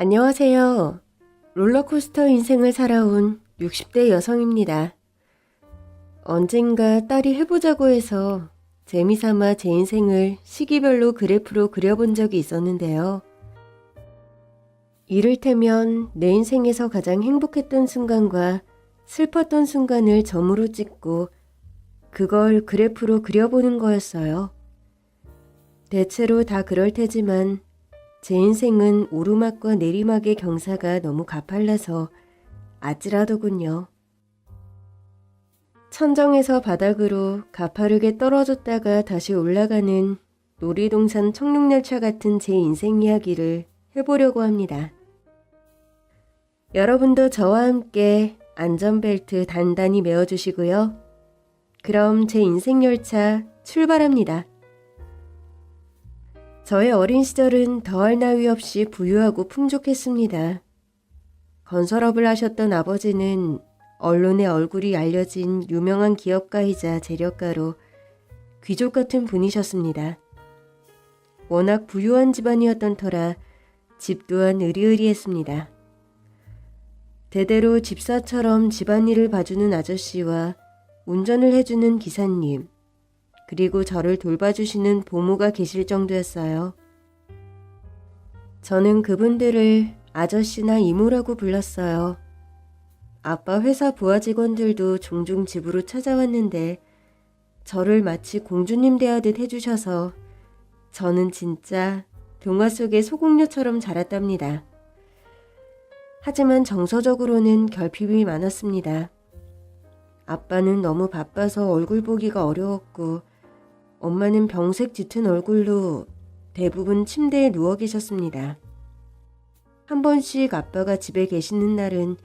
안녕하세요. 롤러코스터 인생을 살아온 60대 여성입니다. 언젠가 딸이 해보자고 해서 재미삼아 제 인생을 시기별로 그래프로 그려본 적이 있었는데요. 이를테면 내 인생에서 가장 행복했던 순간과 슬펐던 순간을 점으로 찍고 그걸 그래프로 그려보는 거였어요. 대체로 다 그럴 테지만 제 인생은 오르막과 내리막의 경사가 너무 가팔라서 아찔하더군요. 천정에서 바닥으로 가파르게 떨어졌다가 다시 올라가는 놀이동산 청룡열차 같은 제 인생 이야기를 해보려고 합니다. 여러분도 저와 함께 안전벨트 단단히 매어주시고요. 그럼 제 인생 열차 출발합니다. 저의 어린 시절은 더할 나위 없이 부유하고 풍족했습니다. 건설업을 하셨던 아버지는 언론에 얼굴이 알려진 유명한 기업가이자 재력가로 귀족 같은 분이셨습니다. 워낙 부유한 집안이었던 터라 집 또한 으리으리했습니다. 대대로 집사처럼 집안일을 봐주는 아저씨와 운전을 해주는 기사님, 그리고 저를 돌봐주시는 보모가 계실 정도였어요. 저는 그분들을 아저씨나 이모라고 불렀어요. 아빠 회사 부하 직원들도 종종 집으로 찾아왔는데 저를 마치 공주님 대하듯 해주셔서 저는 진짜 동화 속의 소공녀처럼 자랐답니다. 하지만 정서적으로는 결핍이 많았습니다. 아빠는 너무 바빠서 얼굴 보기가 어려웠고 엄마는 병색 짙은 얼굴로 대부분 침대에 누워 계셨습니다. 한 번씩 아빠가 집에 계시는 날은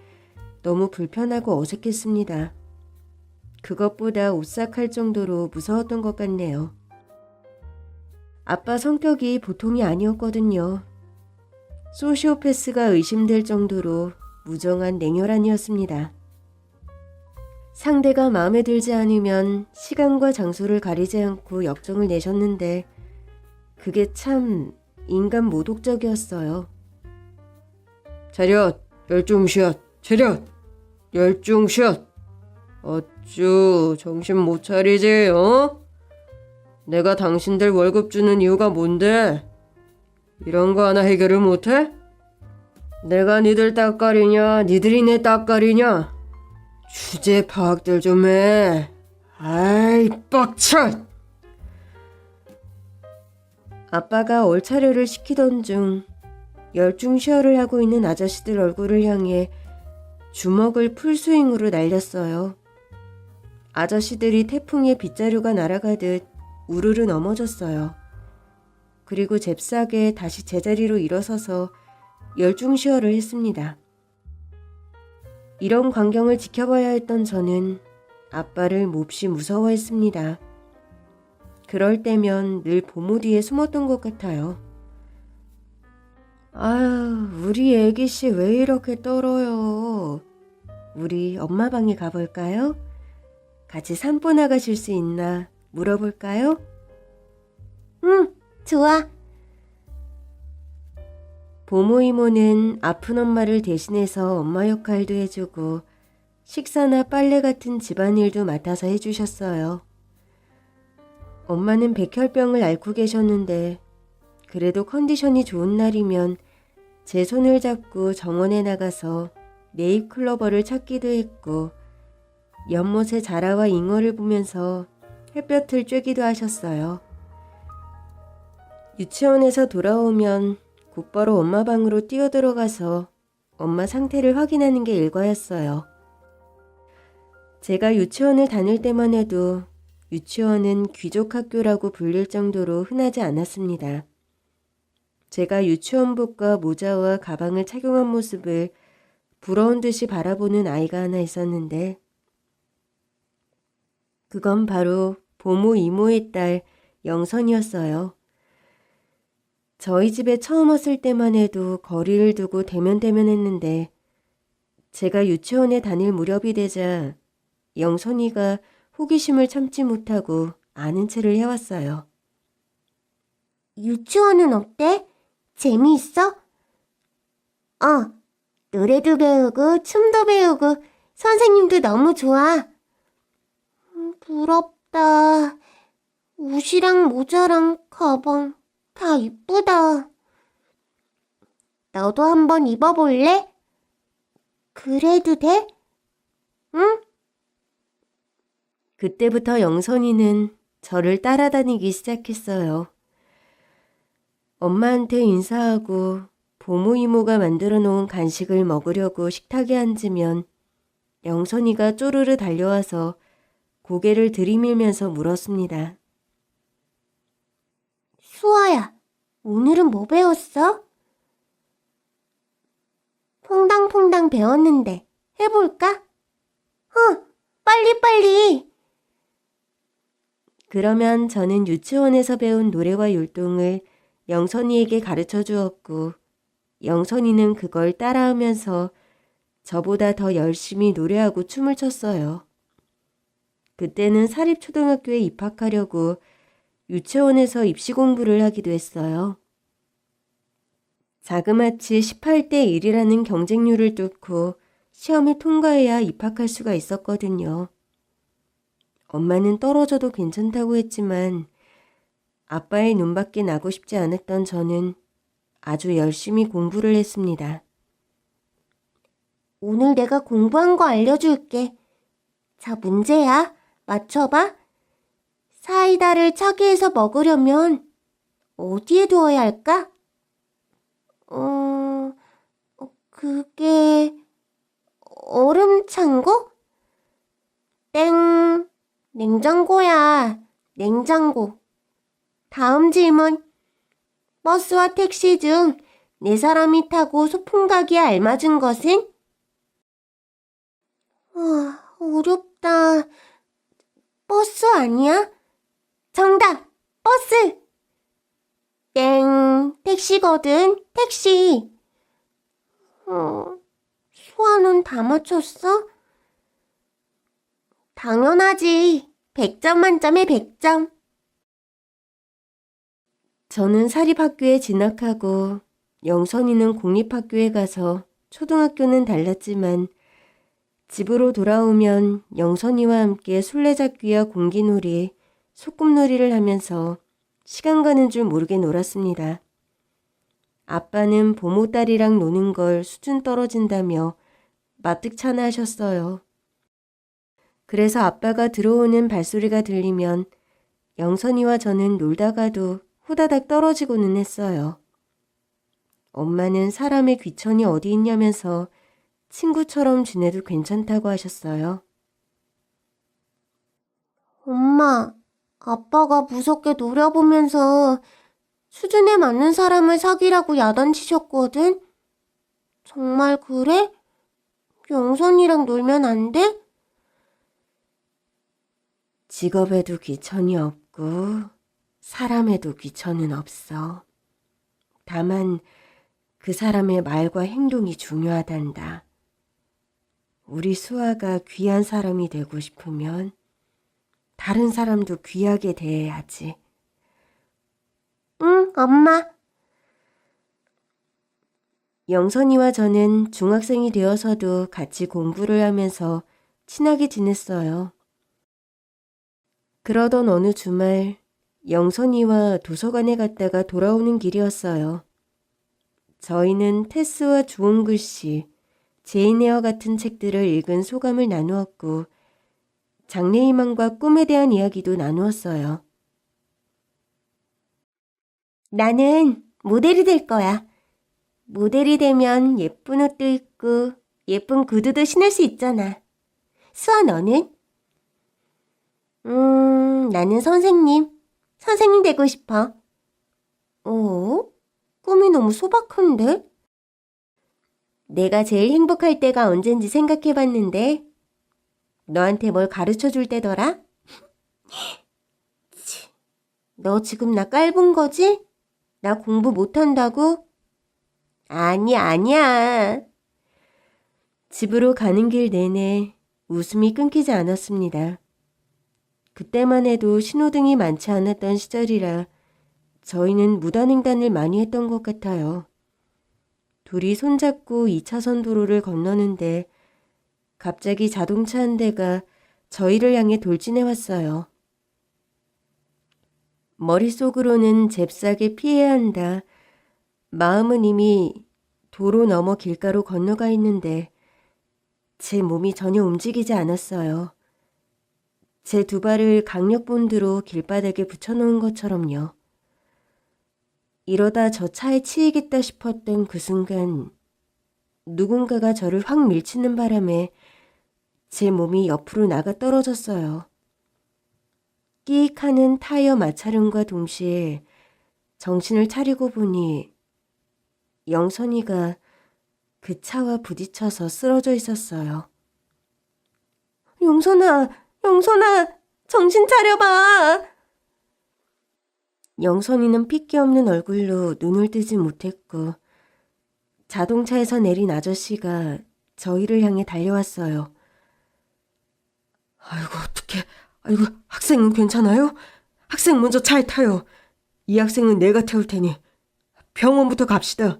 너무 불편하고 어색했습니다. 그것보다 오싹할 정도로 무서웠던 것 같네요. 아빠 성격이 보통이 아니었거든요. 소시오패스가 의심될 정도로 무정한 냉혈한이었습니다. 상대가 마음에 들지 않으면 시간과 장소를 가리지 않고 역정을 내셨는데 그게 참 인간 모독적이었어요. 차렷! 열중샷! 차렷! 열중샷! 어쭈 정신 못 차리지 어? 내가 당신들 월급 주는 이유가 뭔데? 이런 거 하나 해결을 못해? 내가 니들 따까리냐 니들이 내 따까리냐? 주제 파악들 좀 해. 아이 빡쳐. 아빠가 얼차려를 시키던 중 열중 쉐어를 하고 있는 아저씨들 얼굴을 향해 주먹을 풀스윙으로 날렸어요. 아저씨들이 태풍에 빗자루가 날아가듯 우르르 넘어졌어요. 그리고 잽싸게 다시 제자리로 일어서서 열중 쉐어를 했습니다. 이런 광경을 지켜봐야 했던 저는 아빠를 몹시 무서워했습니다. 그럴 때면 늘 보모 뒤에 숨었던 것 같아요. 아유, 우리 애기씨 왜 이렇게 떨어요? 우리 엄마 방에 가볼까요? 같이 산보 나가실 수 있나 물어볼까요? 응, 좋아. 보모 이모는 아픈 엄마를 대신해서 엄마 역할도 해주고 식사나 빨래 같은 집안일도 맡아서 해주셨어요. 엄마는 백혈병을 앓고 계셨는데 그래도 컨디션이 좋은 날이면 제 손을 잡고 정원에 나가서 네잎클로버를 찾기도 했고 연못의 자라와 잉어를 보면서 햇볕을 쬐기도 하셨어요. 유치원에서 돌아오면 곧바로 엄마 방으로 뛰어들어가서 엄마 상태를 확인하는 게 일과였어요. 제가 유치원을 다닐 때만 해도 유치원은 귀족 학교라고 불릴 정도로 흔하지 않았습니다. 제가 유치원복과 모자와 가방을 착용한 모습을 부러운 듯이 바라보는 아이가 하나 있었는데 그건 바로 보모 이모의 딸 영선이었어요. 저희 집에 처음 왔을 때만 해도 거리를 두고 대면대면했는데 제가 유치원에 다닐 무렵이 되자 영선이가 호기심을 참지 못하고 아는 체를 해왔어요. 유치원은 어때? 재미있어? 노래도 배우고 춤도 배우고 선생님도 너무 좋아. 부럽다. 옷이랑 모자랑 가방 다 이쁘다. 너도 한번 입어볼래? 그래도 돼? 응? 그때부터 영선이는 저를 따라다니기 시작했어요. 엄마한테 인사하고 보모 이모가 만들어 놓은 간식을 먹으려고 식탁에 앉으면 영선이가 쪼르르 달려와서 고개를 들이밀면서 물었습니다. 수아야, 오늘은 뭐 배웠어? 퐁당퐁당 배웠는데 해볼까? 빨리. 그러면 저는 유치원에서 배운 노래와 율동을 영선이에게 가르쳐 주었고 영선이는 그걸 따라하면서 저보다 더 열심히 노래하고 춤을 췄어요. 그때는 사립초등학교에 입학하려고 유치원에서 입시 공부를 하기도 했어요. 자그마치 18대 1이라는 경쟁률을 뚫고 시험을 통과해야 입학할 수가 있었거든요. 엄마는 떨어져도 괜찮다고 했지만 아빠의 눈밖에 나고 싶지 않았던 저는 아주 열심히 공부를 했습니다. 오늘 내가 공부한 거 알려줄게. 자, 문제야. 맞춰봐. 사이다를 차게에서 먹으려면 어디에 두어야 할까? 그게 얼음 창고? 땡. 냉장고야. 냉장고. 다음 질문. 버스와 택시 중 네 사람이 타고 소풍 가기에 알맞은 것은? 어렵다. 버스 아니야? 정답! 버스! 땡, 택시거든, 택시. 수아는 다 맞췄어? 당연하지. 100점 만점에 100점. 저는 사립학교에 진학하고 영선이는 공립학교에 가서 초등학교는 달랐지만 집으로 돌아오면 영선이와 함께 술래잡기와 공기놀이, 소꿉놀이를 하면서 시간 가는 줄 모르게 놀았습니다. 아빠는 보모딸이랑 노는 걸 수준 떨어진다며 마뜩찮아 하셨어요. 그래서 아빠가 들어오는 발소리가 들리면 영선이와 저는 놀다가도 후다닥 떨어지고는 했어요. 엄마는 사람의 귀천이 어디 있냐면서 친구처럼 지내도 괜찮다고 하셨어요. 엄마, 아빠가 무섭게 노려보면서 수준에 맞는 사람을 사귀라고 야단치셨거든? 정말 그래? 영선이랑 놀면 안 돼? 직업에도 귀천이 없고 사람에도 귀천은 없어. 다만 그 사람의 말과 행동이 중요하단다. 우리 수아가 귀한 사람이 되고 싶으면 다른 사람도 귀하게 대해야지. 응, 엄마. 영선이와 저는 중학생이 되어서도 같이 공부를 하면서 친하게 지냈어요. 그러던 어느 주말 영선이와 도서관에 갔다가 돌아오는 길이었어요. 저희는 테스와 좋은 글씨, 제인 에어 같은 책들을 읽은 소감을 나누었고 장래희망과 꿈에 대한 이야기도 나누었어요. 나는 모델이 될 거야. 모델이 되면 예쁜 옷도 입고 예쁜 구두도 신을 수 있잖아. 수아, 너는? 나는 선생님 되고 싶어. 꿈이 너무 소박한데? 내가 제일 행복할 때가 언젠지 생각해봤는데 너한테 뭘 가르쳐줄 때더라? 너 지금 나 깔본 거지? 나 공부 못한다고? 아니야. 집으로 가는 길 내내 웃음이 끊기지 않았습니다. 그때만 해도 신호등이 많지 않았던 시절이라 저희는 무단횡단을 많이 했던 것 같아요. 둘이 손잡고 2차선 도로를 건너는데 갑자기 자동차 한 대가 저희를 향해 돌진해 왔어요. 머릿속으로는 잽싸게 피해야 한다. 마음은 이미 도로 넘어 길가로 건너가 있는데 제 몸이 전혀 움직이지 않았어요. 제 두 발을 강력본드로 길바닥에 붙여놓은 것처럼요. 이러다 저 차에 치이겠다 싶었던 그 순간 누군가가 저를 확 밀치는 바람에 제 몸이 옆으로 나가 떨어졌어요. 끼익 하는 타이어 마찰음과 동시에 정신을 차리고 보니 영선이가 그 차와 부딪혀서 쓰러져 있었어요. 영선아, 영선아, 정신 차려봐! 영선이는 핏기 없는 얼굴로 눈을 뜨지 못했고 자동차에서 내린 아저씨가 저희를 향해 달려왔어요. 아이고 어떡해. 아이고 학생은 괜찮아요? 학생 먼저 차에 타요. 이 학생은 내가 태울 테니 병원부터 갑시다.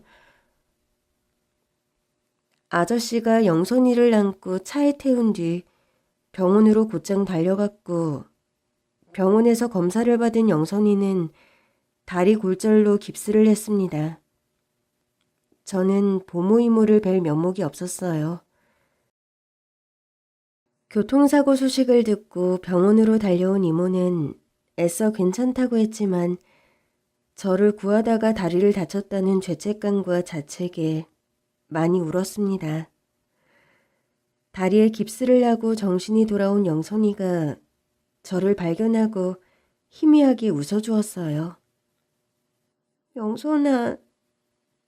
아저씨가 영선이를 안고 차에 태운 뒤 병원으로 곧장 달려갔고 병원에서 검사를 받은 영선이는 다리 골절로 깁스를 했습니다. 저는 보모 이모를 뵐 면목이 없었어요. 교통사고 소식을 듣고 병원으로 달려온 이모는 애써 괜찮다고 했지만 저를 구하다가 다리를 다쳤다는 죄책감과 자책에 많이 울었습니다. 다리에 깁스를 하고 정신이 돌아온 영선이가 저를 발견하고 희미하게 웃어주었어요. 영선아,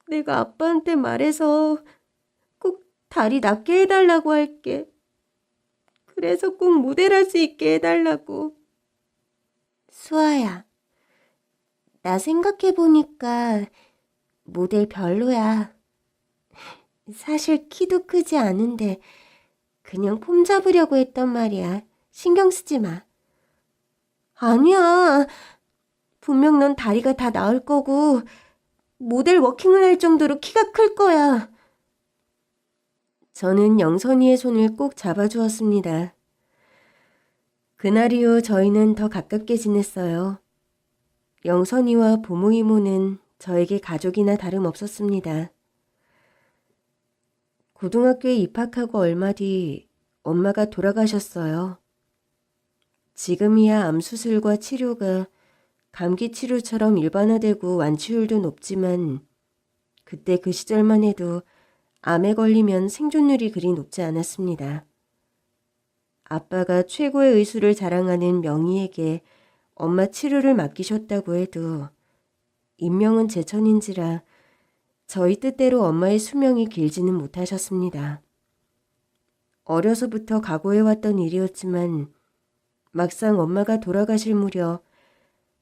내가 아빠한테 말해서 꼭 다리 낫게 해달라고 할게. 그래서 꼭 모델할 수 있게 해달라고. 수아야, 나 생각해보니까 모델 별로야. 사실 키도 크지 않은데 그냥 폼 잡으려고 했단 말이야. 신경 쓰지 마. 아니야. 분명 넌 다리가 다 나을 거고 모델 워킹을 할 정도로 키가 클 거야. 저는 영선이의 손을 꼭 잡아주었습니다. 그날 이후 저희는 더 가깝게 지냈어요. 영선이와 보모 이모는 저에게 가족이나 다름없었습니다. 고등학교에 입학하고 얼마 뒤 엄마가 돌아가셨어요. 지금이야 암 수술과 치료가 감기 치료처럼 일반화되고 완치율도 높지만 그때 그 시절만 해도 암에 걸리면 생존율이 그리 높지 않았습니다. 아빠가 최고의 의술을 자랑하는 명의에게 엄마 치료를 맡기셨다고 해도 인명은 제천인지라 저희 뜻대로 엄마의 수명이 길지는 못하셨습니다. 어려서부터 각오해왔던 일이었지만 막상 엄마가 돌아가실 무렵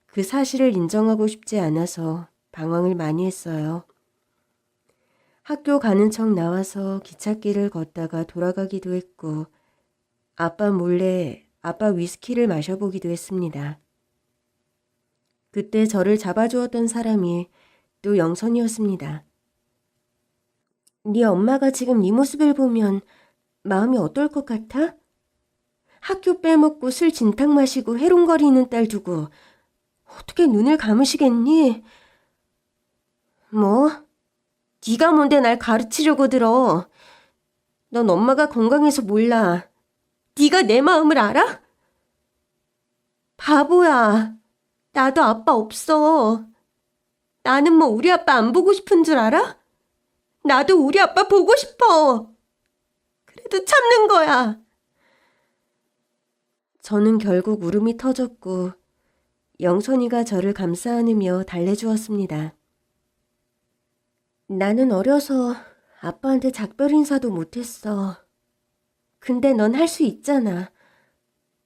그 사실을 인정하고 싶지 않아서 방황을 많이 했어요. 학교 가는 척 나와서 기찻길을 걷다가 돌아가기도 했고 아빠 몰래 아빠 위스키를 마셔보기도 했습니다. 그때 저를 잡아주었던 사람이 또 영선이었습니다. 네 엄마가 지금 네 모습을 보면 마음이 어떨 것 같아? 학교 빼먹고 술 진탕 마시고 해롱거리는 딸 두고 어떻게 눈을 감으시겠니? 뭐? 네가 뭔데 날 가르치려고 들어. 넌 엄마가 건강해서 몰라. 네가 내 마음을 알아? 바보야. 나도 아빠 없어. 나는 뭐 우리 아빠 안 보고 싶은 줄 알아? 나도 우리 아빠 보고 싶어. 그래도 참는 거야. 저는 결국 울음이 터졌고 영선이가 저를 감싸 안으며 달래주었습니다. 나는 어려서 아빠한테 작별 인사도 못했어. 근데 넌 할 수 있잖아.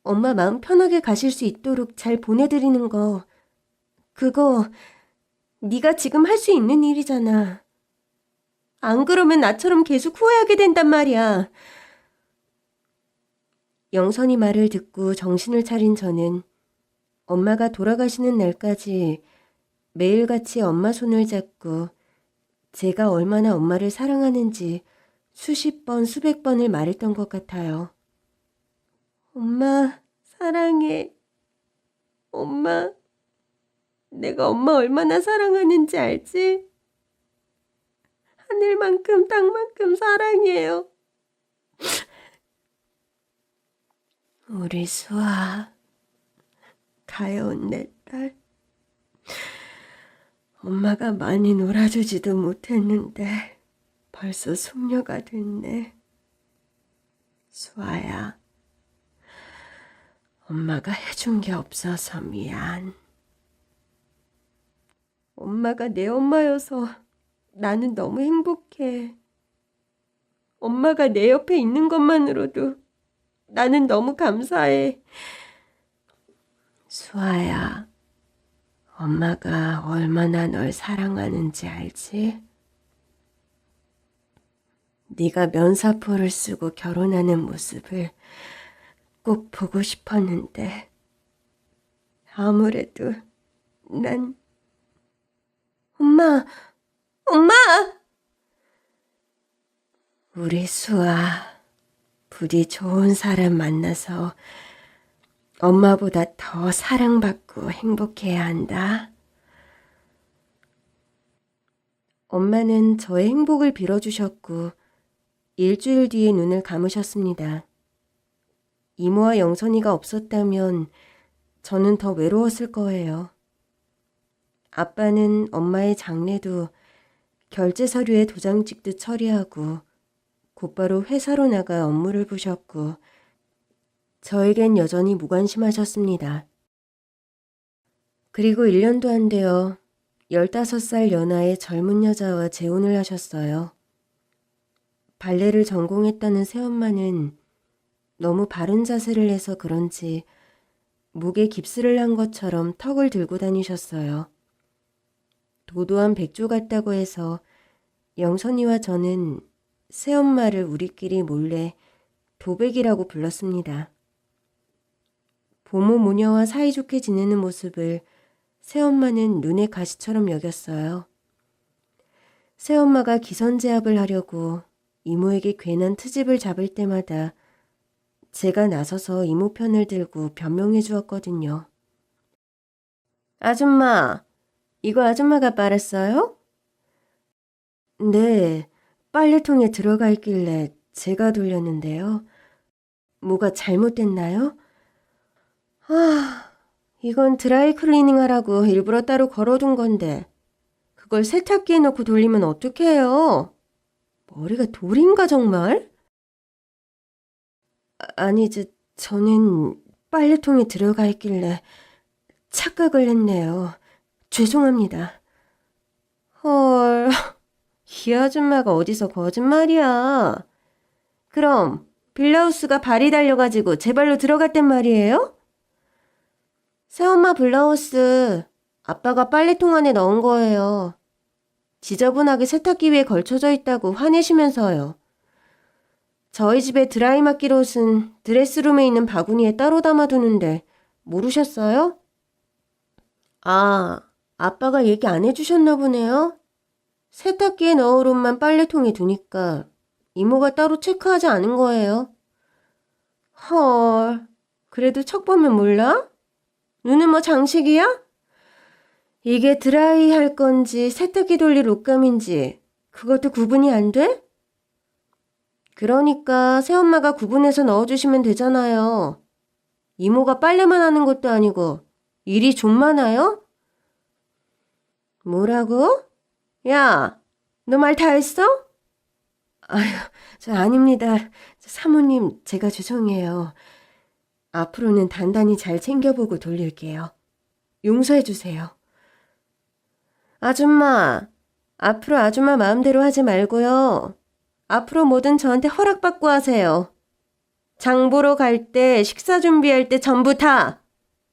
엄마 마음 편하게 가실 수 있도록 잘 보내드리는 거. 그거 네가 지금 할 수 있는 일이잖아. 안 그러면 나처럼 계속 후회하게 된단 말이야. 영선이 말을 듣고 정신을 차린 저는 엄마가 돌아가시는 날까지 매일같이 엄마 손을 잡고 제가 얼마나 엄마를 사랑하는지 수십 번, 수백 번을 말했던 것 같아요. 엄마, 사랑해. 엄마, 내가 엄마 얼마나 사랑하는지 알지? 하늘만큼 땅만큼 사랑해요. 우리 수아, 가여운 내 딸. 엄마가 많이 놀아주지도 못했는데 벌써 숙녀가 됐네. 수아야, 엄마가 해준 게 없어서 미안. 엄마가 내 엄마여서 나는 너무 행복해. 엄마가 내 옆에 있는 것만으로도 나는 너무 감사해. 수아야, 엄마가 얼마나 널 사랑하는지 알지? 네가 면사포를 쓰고 결혼하는 모습을 꼭 보고 싶었는데 아무래도 난 엄마, 엄마! 우리 수아, 부디 좋은 사람 만나서 엄마보다 더 사랑받고 행복해야 한다. 엄마는 저의 행복을 빌어주셨고 일주일 뒤에 눈을 감으셨습니다. 이모와 영선이가 없었다면 저는 더 외로웠을 거예요. 아빠는 엄마의 장례도 결제 서류에 도장 찍듯 처리하고 곧바로 회사로 나가 업무를 보셨고 저에겐 여전히 무관심하셨습니다. 그리고 1년도 안 되어 15살 연하의 젊은 여자와 재혼을 하셨어요. 발레를 전공했다는 새엄마는 너무 바른 자세를 해서 그런지 목에 깁스를 한 것처럼 턱을 들고 다니셨어요. 도도한 백조 같다고 해서 영선이와 저는 새엄마를 우리끼리 몰래 도백이라고 불렀습니다. 보모 모녀와 사이좋게 지내는 모습을 새엄마는 눈의 가시처럼 여겼어요. 새엄마가 기선제압을 하려고 이모에게 괜한 트집을 잡을 때마다 제가 나서서 이모 편을 들고 변명해 주었거든요. 아줌마, 이거 아줌마가 빨았어요? 네, 빨래통에 들어가 있길래 제가 돌렸는데요. 뭐가 잘못됐나요? 이건 드라이 클리닝 하라고 일부러 따로 걸어둔 건데 그걸 세탁기에 넣고 돌리면 어떡해요? 머리가 돌인가 정말? 아니, 저는 빨래통에 들어가 있길래 착각을 했네요. 죄송합니다. 헐, 이 아줌마가 어디서 거짓말이야. 그럼 블라우스가 발이 달려가지고 제 발로 들어갔단 말이에요? 새엄마 블라우스 아빠가 빨래통 안에 넣은 거예요. 지저분하게 세탁기 위에 걸쳐져 있다고 화내시면서요. 저희 집에 드라이 맡길 옷은 드레스룸에 있는 바구니에 따로 담아두는데 모르셨어요? 아, 아빠가 얘기 안 해주셨나 보네요. 세탁기에 넣을 옷만 빨래통에 두니까 이모가 따로 체크하지 않은 거예요. 헐, 그래도 척 보면 몰라? 눈은 뭐 장식이야? 이게 드라이 할 건지 세탁기 돌릴 옷감인지 그것도 구분이 안 돼? 그러니까 새엄마가 구분해서 넣어주시면 되잖아요. 이모가 빨래만 하는 것도 아니고 일이 좀 많아요? 뭐라고? 야, 너 말 다 했어? 아휴, 아닙니다. 사모님, 제가 죄송해요. 앞으로는 단단히 잘 챙겨보고 돌릴게요. 용서해 주세요. 아줌마, 앞으로 아줌마 마음대로 하지 말고요. 앞으로 뭐든 저한테 허락받고 하세요. 장 보러 갈 때, 식사 준비할 때 전부 다.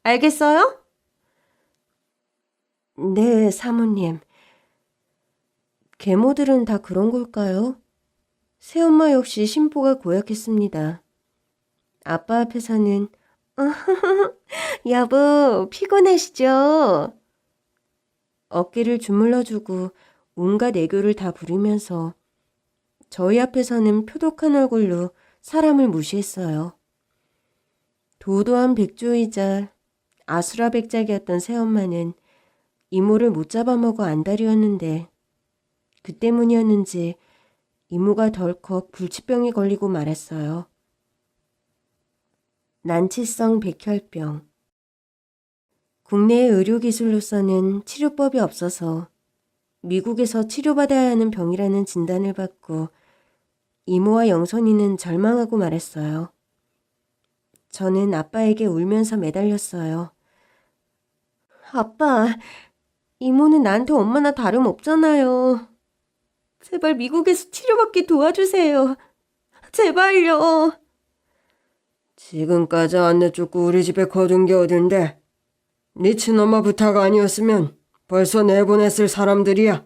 알겠어요? 네, 사모님. 계모들은 다 그런 걸까요? 새엄마 역시 심보가 고약했습니다. 아빠 앞에서는 여보, 피곤하시죠? 어깨를 주물러주고 온갖 애교를 다 부리면서 저희 앞에서는 표독한 얼굴로 사람을 무시했어요. 도도한 백조이자 아수라백작이었던 새엄마는 이모를 못 잡아먹어 안달이었는데 그 때문이었는지 이모가 덜컥 불치병에 걸리고 말았어요. 난치성 백혈병. 국내의 의료기술로서는 치료법이 없어서 미국에서 치료받아야 하는 병이라는 진단을 받고 이모와 영선이는 절망하고 말았어요. 저는 아빠에게 울면서 매달렸어요. 아빠, 이모는 나한테 엄마나 다름없잖아요. 제발 미국에서 치료받게 도와주세요. 제발요. 지금까지 안 내쫓고 우리 집에 거둔 게 어딘데? 네 친엄마 부탁 아니었으면 벌써 내보냈을 사람들이야.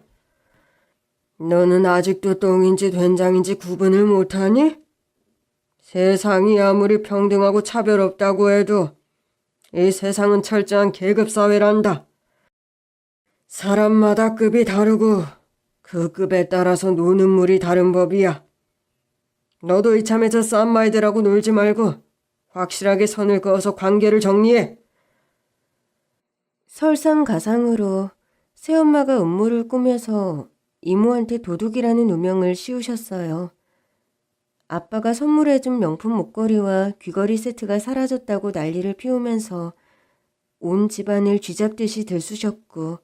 너는 아직도 똥인지 된장인지 구분을 못하니? 세상이 아무리 평등하고 차별 없다고 해도 이 세상은 철저한 계급사회란다. 사람마다 급이 다르고 그 급에 따라서 노는 물이 다른 법이야. 너도 이참에 저 쌈마이들하고 놀지 말고 확실하게 선을 그어서 관계를 정리해. 설상가상으로 새엄마가 음모를 꾸며서 이모한테 도둑이라는 누명을 씌우셨어요. 아빠가 선물해준 명품 목걸이와 귀걸이 세트가 사라졌다고 난리를 피우면서 온 집안을 쥐잡듯이 들쑤셨고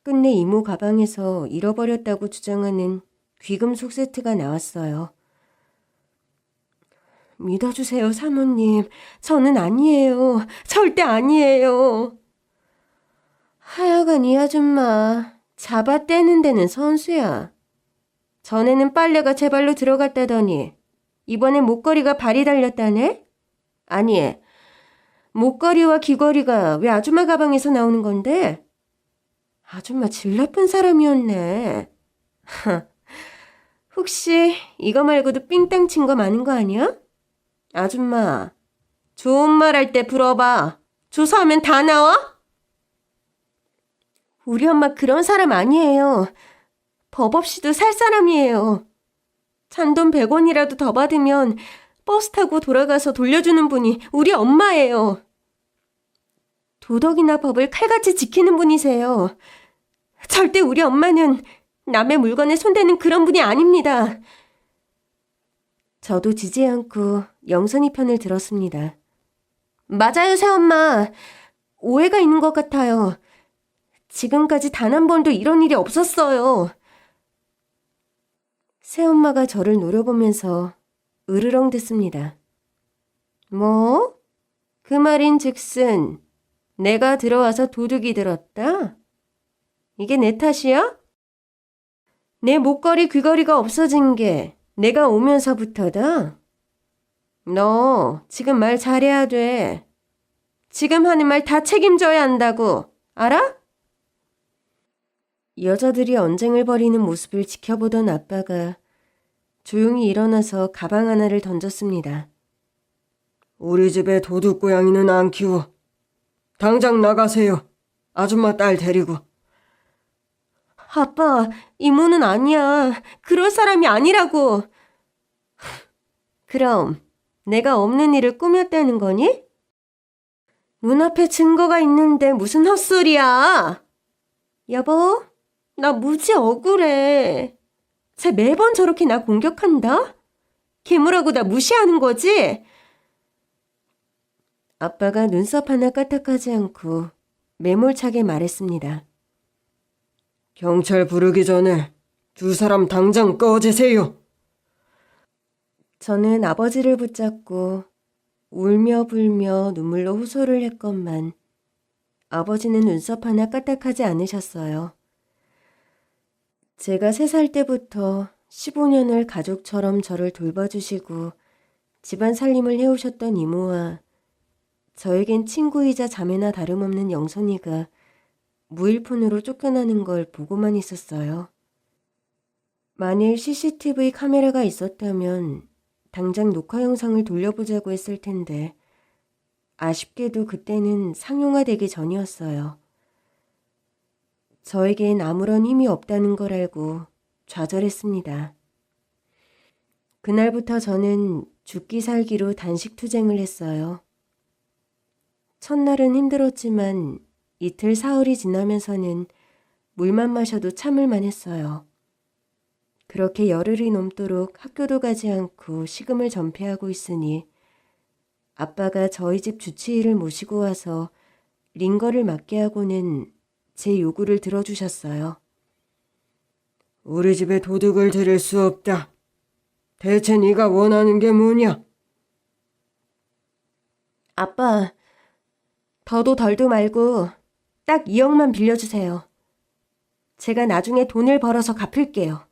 끝내 이모 가방에서 잃어버렸다고 주장하는 귀금속 세트가 나왔어요. 믿어주세요, 사모님. 저는 아니에요. 절대 아니에요. 하여간 이 아줌마 잡아떼는 데는 선수야. 전에는 빨래가 제 발로 들어갔다더니 이번엔 목걸이가 발이 달렸다네? 아니, 목걸이와 귀걸이가 왜 아줌마 가방에서 나오는 건데? 아줌마 질 나쁜 사람이었네. 혹시 이거 말고도 삥땅 친 거 많은 거 아니야? 아줌마, 좋은 말 할 때 불어봐. 조사하면 다 나와? 우리 엄마 그런 사람 아니에요. 법 없이도 살 사람이에요. 잔돈 100원이라도 더 받으면 버스 타고 돌아가서 돌려주는 분이 우리 엄마예요. 도덕이나 법을 칼같이 지키는 분이세요. 절대 우리 엄마는 남의 물건에 손대는 그런 분이 아닙니다. 저도 지지 않고 영선이 편을 들었습니다. 맞아요, 새엄마. 오해가 있는 것 같아요. 지금까지 단 한 번도 이런 일이 없었어요. 새엄마가 저를 노려보면서 으르렁 듣습니다. 뭐? 그 말인 즉슨 내가 들어와서 도둑이 들었다? 이게 내 탓이야? 내 목걸이 귀걸이가 없어진 게 내가 오면서부터다? 너 지금 말 잘해야 돼. 지금 하는 말 다 책임져야 한다고. 알아? 여자들이 언쟁을 벌이는 모습을 지켜보던 아빠가 조용히 일어나서 가방 하나를 던졌습니다. 우리 집에 도둑고양이는 안 키워. 당장 나가세요. 아줌마 딸 데리고. 아빠, 이모는 아니야. 그럴 사람이 아니라고. 그럼 내가 없는 일을 꾸몄다는 거니? 눈앞에 증거가 있는데 무슨 헛소리야. 여보, 나 무지 억울해. 쟤 매번 저렇게 나 공격한다? 괴물하고 나 무시하는 거지? 아빠가 눈썹 하나 까딱하지 않고 매몰차게 말했습니다. 경찰 부르기 전에 두 사람 당장 꺼지세요. 저는 아버지를 붙잡고 울며 불며 눈물로 호소를 했건만 아버지는 눈썹 하나 까딱하지 않으셨어요. 제가 3살 때부터 15년을 가족처럼 저를 돌봐주시고 집안 살림을 해오셨던 이모와 저에겐 친구이자 자매나 다름없는 영선이가 무일푼으로 쫓겨나는 걸 보고만 있었어요. 만일 CCTV 카메라가 있었다면 당장 녹화 영상을 돌려보자고 했을 텐데 아쉽게도 그때는 상용화되기 전이었어요. 저에겐 아무런 힘이 없다는 걸 알고 좌절했습니다. 그날부터 저는 죽기 살기로 단식 투쟁을 했어요. 첫날은 힘들었지만 이틀 사흘이 지나면서는 물만 마셔도 참을만 했어요. 그렇게 열흘이 넘도록 학교도 가지 않고 식음을 전폐하고 있으니 아빠가 저희 집 주치의를 모시고 와서 링거를 맞게 하고는 제 요구를 들어주셨어요. 우리 집에 도둑을 들일 수 없다. 대체 네가 원하는 게 뭐냐? 아빠, 더도 덜도 말고 딱 2억만 빌려주세요. 제가 나중에 돈을 벌어서 갚을게요.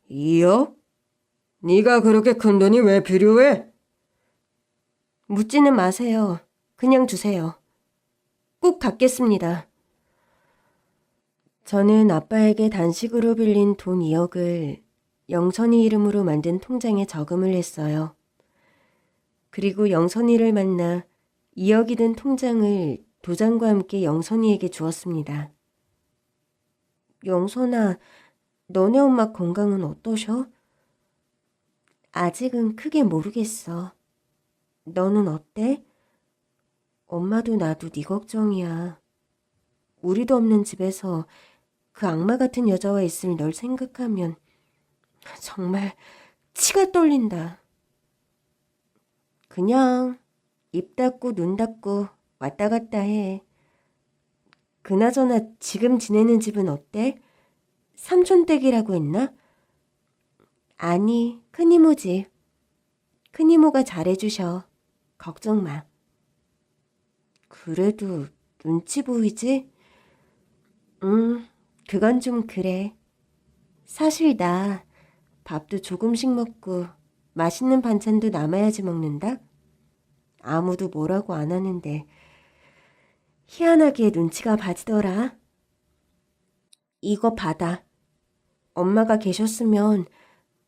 2억? 네가 그렇게 큰 돈이 왜 필요해? 묻지는 마세요. 그냥 주세요. 꼭 갚겠습니다. 저는 아빠에게 단식으로 빌린 돈 2억을 영선이 이름으로 만든 통장에 저금을 했어요. 그리고 영선이를 만나 2억이 든 통장을 도장과 함께 영선이에게 주었습니다. 영선아, 너네 엄마 건강은 어떠셔? 아직은 크게 모르겠어. 너는 어때? 엄마도 나도 네 걱정이야. 우리도 없는 집에서 그 악마 같은 여자와 있을 널 생각하면 정말 치가 떨린다. 그냥 입 닫고 눈 닫고 왔다 갔다 해. 그나저나 지금 지내는 집은 어때? 삼촌 댁이라고 했나? 아니, 큰이모 집. 큰이모가 잘해주셔. 걱정 마. 그래도 눈치 보이지? 그건 좀 그래. 사실 나 밥도 조금씩 먹고 맛있는 반찬도 남아야지 먹는다? 아무도 뭐라고 안 하는데 희한하게 눈치가 봐지더라. 이거 받아. 엄마가 계셨으면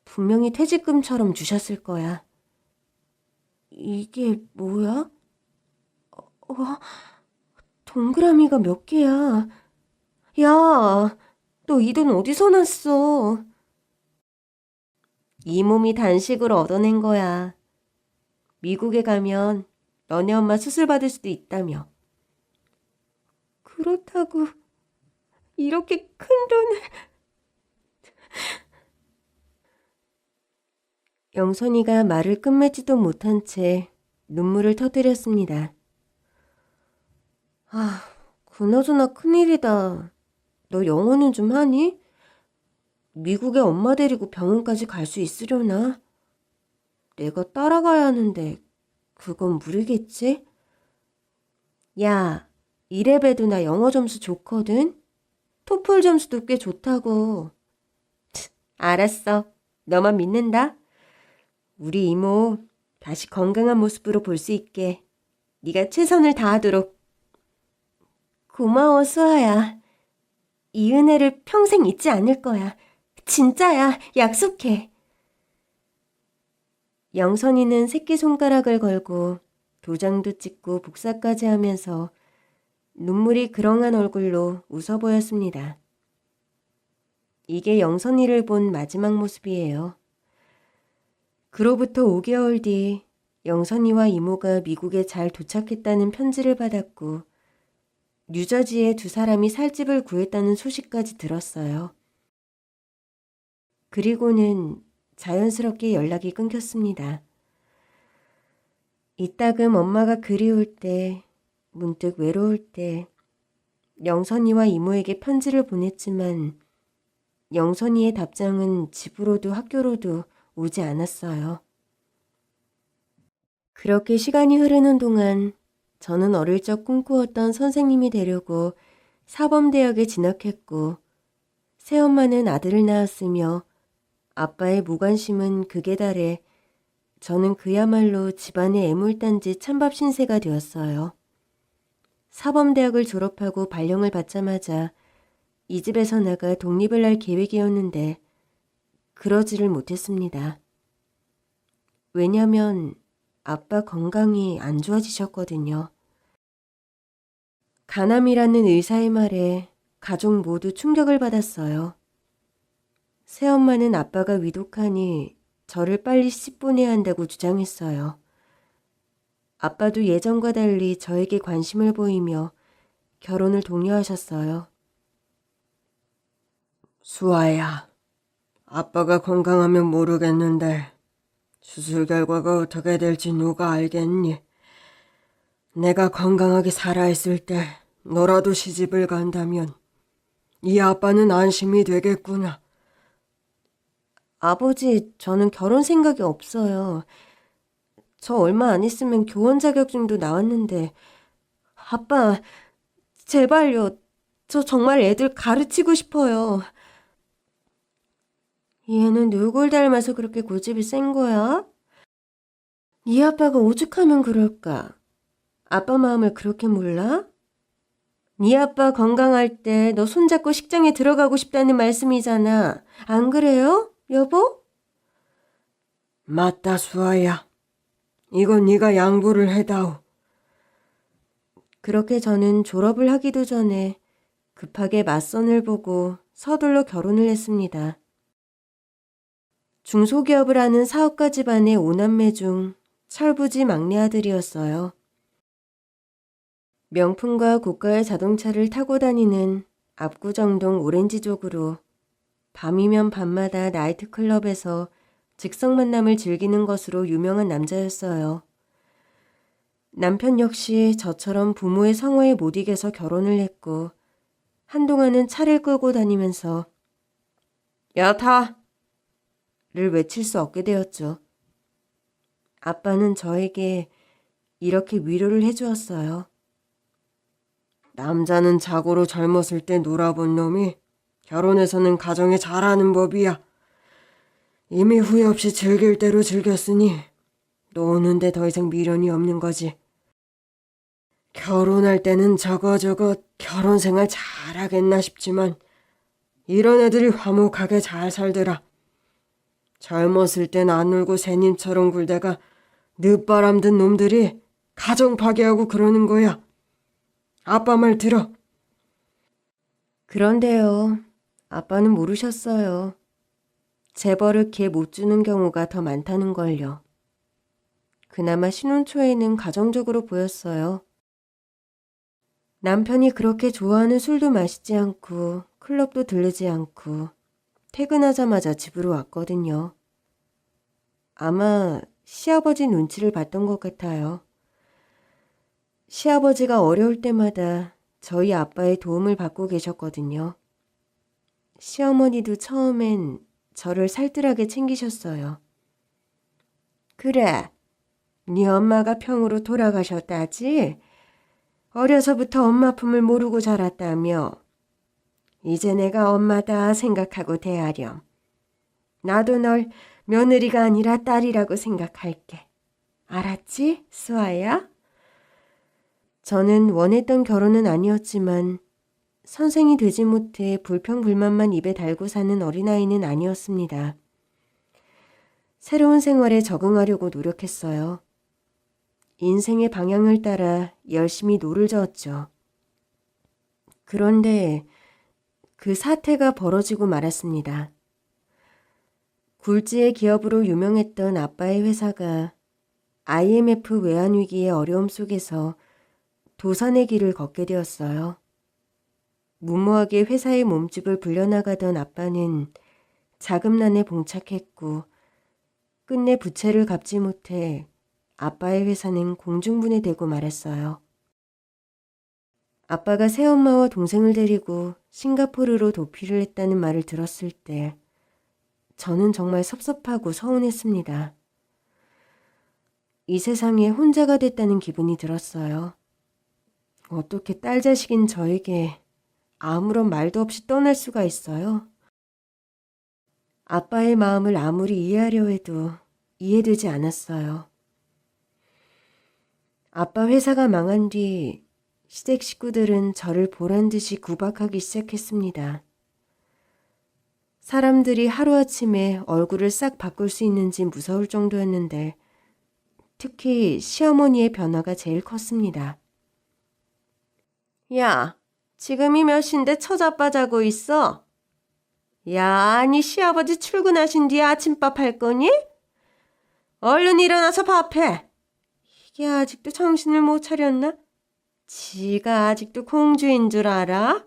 분명히 퇴직금처럼 주셨을 거야. 이게 뭐야? 동그라미가 몇 개야? 야, 너 이 돈 어디서 났어? 이 몸이 단식으로 얻어낸 거야. 미국에 가면 너네 엄마 수술 받을 수도 있다며. 그렇다고 이렇게 큰 돈을... 영선이가 말을 끝맺지도 못한 채 눈물을 터뜨렸습니다. 그나저나 큰일이다. 너 영어는 좀 하니? 미국에 엄마 데리고 병원까지 갈 수 있으려나? 내가 따라가야 하는데 그건 무리겠지? 야, 이래봬도 나 영어 점수 좋거든? 토플 점수도 꽤 좋다고. 알았어. 너만 믿는다. 우리 이모 다시 건강한 모습으로 볼 수 있게 네가 최선을 다하도록. 고마워, 수아야. 이 은혜를 평생 잊지 않을 거야. 진짜야, 약속해. 영선이는 새끼손가락을 걸고 도장도 찍고 복사까지 하면서 눈물이 그렁한 얼굴로 웃어 보였습니다. 이게 영선이를 본 마지막 모습이에요. 그로부터 5개월 뒤 영선이와 이모가 미국에 잘 도착했다는 편지를 받았고 뉴저지에 두 사람이 살 집을 구했다는 소식까지 들었어요. 그리고는 자연스럽게 연락이 끊겼습니다. 이따금 엄마가 그리울 때, 문득 외로울 때 영선이와 이모에게 편지를 보냈지만 영선이의 답장은 집으로도 학교로도 오지 않았어요. 그렇게 시간이 흐르는 동안 저는 어릴 적 꿈꾸었던 선생님이 되려고 사범대학에 진학했고 새엄마는 아들을 낳았으며 아빠의 무관심은 극에 달해 저는 그야말로 집안의 애물단지 찬밥 신세가 되었어요. 사범대학을 졸업하고 발령을 받자마자 이 집에서 나가 독립을 할 계획이었는데 그러지를 못했습니다. 왜냐면 아빠 건강이 안 좋아지셨거든요. 간암이라는 의사의 말에 가족 모두 충격을 받았어요. 새엄마는 아빠가 위독하니 저를 빨리 씻보내야 한다고 주장했어요. 아빠도 예전과 달리 저에게 관심을 보이며 결혼을 독려하셨어요. 수아야, 아빠가 건강하면 모르겠는데 수술 결과가 어떻게 될지 누가 알겠니? 내가 건강하게 살아있을 때 너라도 시집을 간다면 이 아빠는 안심이 되겠구나. 아버지, 저는 결혼 생각이 없어요. 저 얼마 안 있으면 교원 자격증도 나왔는데. 아빠, 제발요. 저 정말 애들 가르치고 싶어요. 얘는 누굴 닮아서 그렇게 고집이 센 거야? 네 아빠가 오죽하면 그럴까? 아빠 마음을 그렇게 몰라? 네 아빠 건강할 때 너 손잡고 식장에 들어가고 싶다는 말씀이잖아. 안 그래요, 여보? 맞다, 수아야. 이건 네가 양보를 해다오. 그렇게 저는 졸업을 하기도 전에 급하게 맞선을 보고 서둘러 결혼을 했습니다. 중소기업을 하는 사업가 집안의 5남매 중 철부지 막내 아들이었어요. 명품과 고가의 자동차를 타고 다니는 압구정동 오렌지족으로 밤이면 밤마다 나이트클럽에서 즉석 만남을 즐기는 것으로 유명한 남자였어요. 남편 역시 저처럼 부모의 성화에 못 이겨서 결혼을 했고 한동안은 차를 끌고 다니면서 야, 타! 를 외칠 수 없게 되었죠. 아빠는 저에게 이렇게 위로를 해주었어요. 남자는 자고로 젊었을 때 놀아본 놈이 결혼해서는 가정에 잘하는 법이야. 이미 후회 없이 즐길 대로 즐겼으니 노는데 더 이상 미련이 없는 거지. 결혼할 때는 저거 결혼 생활 잘하겠나 싶지만 이런 애들이 화목하게 잘 살더라. 젊었을 땐 안 놀고 새님처럼 굴다가 늦바람 든 놈들이 가정 파괴하고 그러는 거야. 아빠 말 들어. 그런데요. 아빠는 모르셨어요. 재벌을 개 못 주는 경우가 더 많다는 걸요. 그나마 신혼 초에는 가정적으로 보였어요. 남편이 그렇게 좋아하는 술도 마시지 않고 클럽도 들르지 않고 퇴근하자마자 집으로 왔거든요. 아마 시아버지 눈치를 봤던 것 같아요. 시아버지가 어려울 때마다 저희 아빠의 도움을 받고 계셨거든요. 시어머니도 처음엔 저를 살뜰하게 챙기셨어요. 그래, 네 엄마가 평으로 돌아가셨다지? 어려서부터 엄마 품을 모르고 자랐다며. 이제 내가 엄마다 생각하고 대하렴. 나도 널 며느리가 아니라 딸이라고 생각할게. 알았지, 수아야? 저는 원했던 결혼은 아니었지만 선생이 되지 못해 불평불만만 입에 달고 사는 어린아이는 아니었습니다. 새로운 생활에 적응하려고 노력했어요. 인생의 방향을 따라 열심히 노를 저었죠. 그런데 그 사태가 벌어지고 말았습니다. 굴지의 기업으로 유명했던 아빠의 회사가 IMF 외환위기의 어려움 속에서 도산의 길을 걷게 되었어요. 무모하게 회사의 몸집을 불려나가던 아빠는 자금난에 봉착했고 끝내 부채를 갚지 못해 아빠의 회사는 공중분해되고 말았어요. 아빠가 새엄마와 동생을 데리고 싱가포르로 도피를 했다는 말을 들었을 때 저는 정말 섭섭하고 서운했습니다. 이 세상에 혼자가 됐다는 기분이 들었어요. 어떻게 딸 자식인 저에게 아무런 말도 없이 떠날 수가 있어요? 아빠의 마음을 아무리 이해하려 해도 이해되지 않았어요. 아빠 회사가 망한 뒤 시댁 식구들은 저를 보란듯이 구박하기 시작했습니다. 사람들이 하루아침에 얼굴을 싹 바꿀 수 있는지 무서울 정도였는데 특히 시어머니의 변화가 제일 컸습니다. 야, 지금이 몇 시인데 처자빠 자고 있어? 야, 아니 시아버지 출근하신 뒤에 아침밥 할 거니? 얼른 일어나서 밥해. 이게 아직도 정신을 못 차렸나? 지가 아직도 공주인 줄 알아?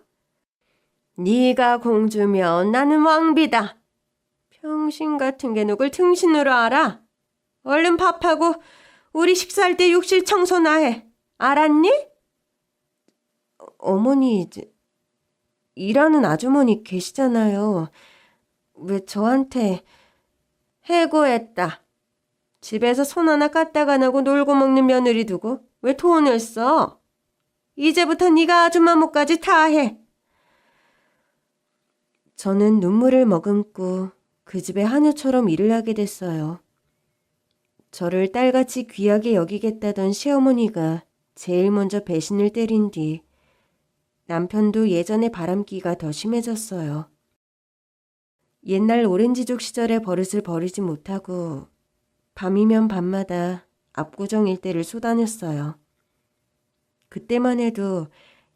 네가 공주면 나는 왕비다. 병신 같은 게 누굴 등신으로 알아? 얼른 밥하고 우리 식사할 때 욕실 청소나 해. 알았니? 어머니, 일하는 아주머니 계시잖아요. 왜 저한테 해고했다. 집에서 손 하나 까딱 안 하고 놀고 먹는 며느리 두고 왜 돈을 써? 이제부터 네가 아줌마 몫까지 다 해. 저는 눈물을 머금고 그 집에 하녀처럼 일을 하게 됐어요. 저를 딸같이 귀하게 여기겠다던 시어머니가 제일 먼저 배신을 때린 뒤 남편도 예전의 바람기가 더 심해졌어요. 옛날 오렌지족 시절의 버릇을 버리지 못하고 밤이면 밤마다 압구정 일대를 쏟아냈어요. 그때만 해도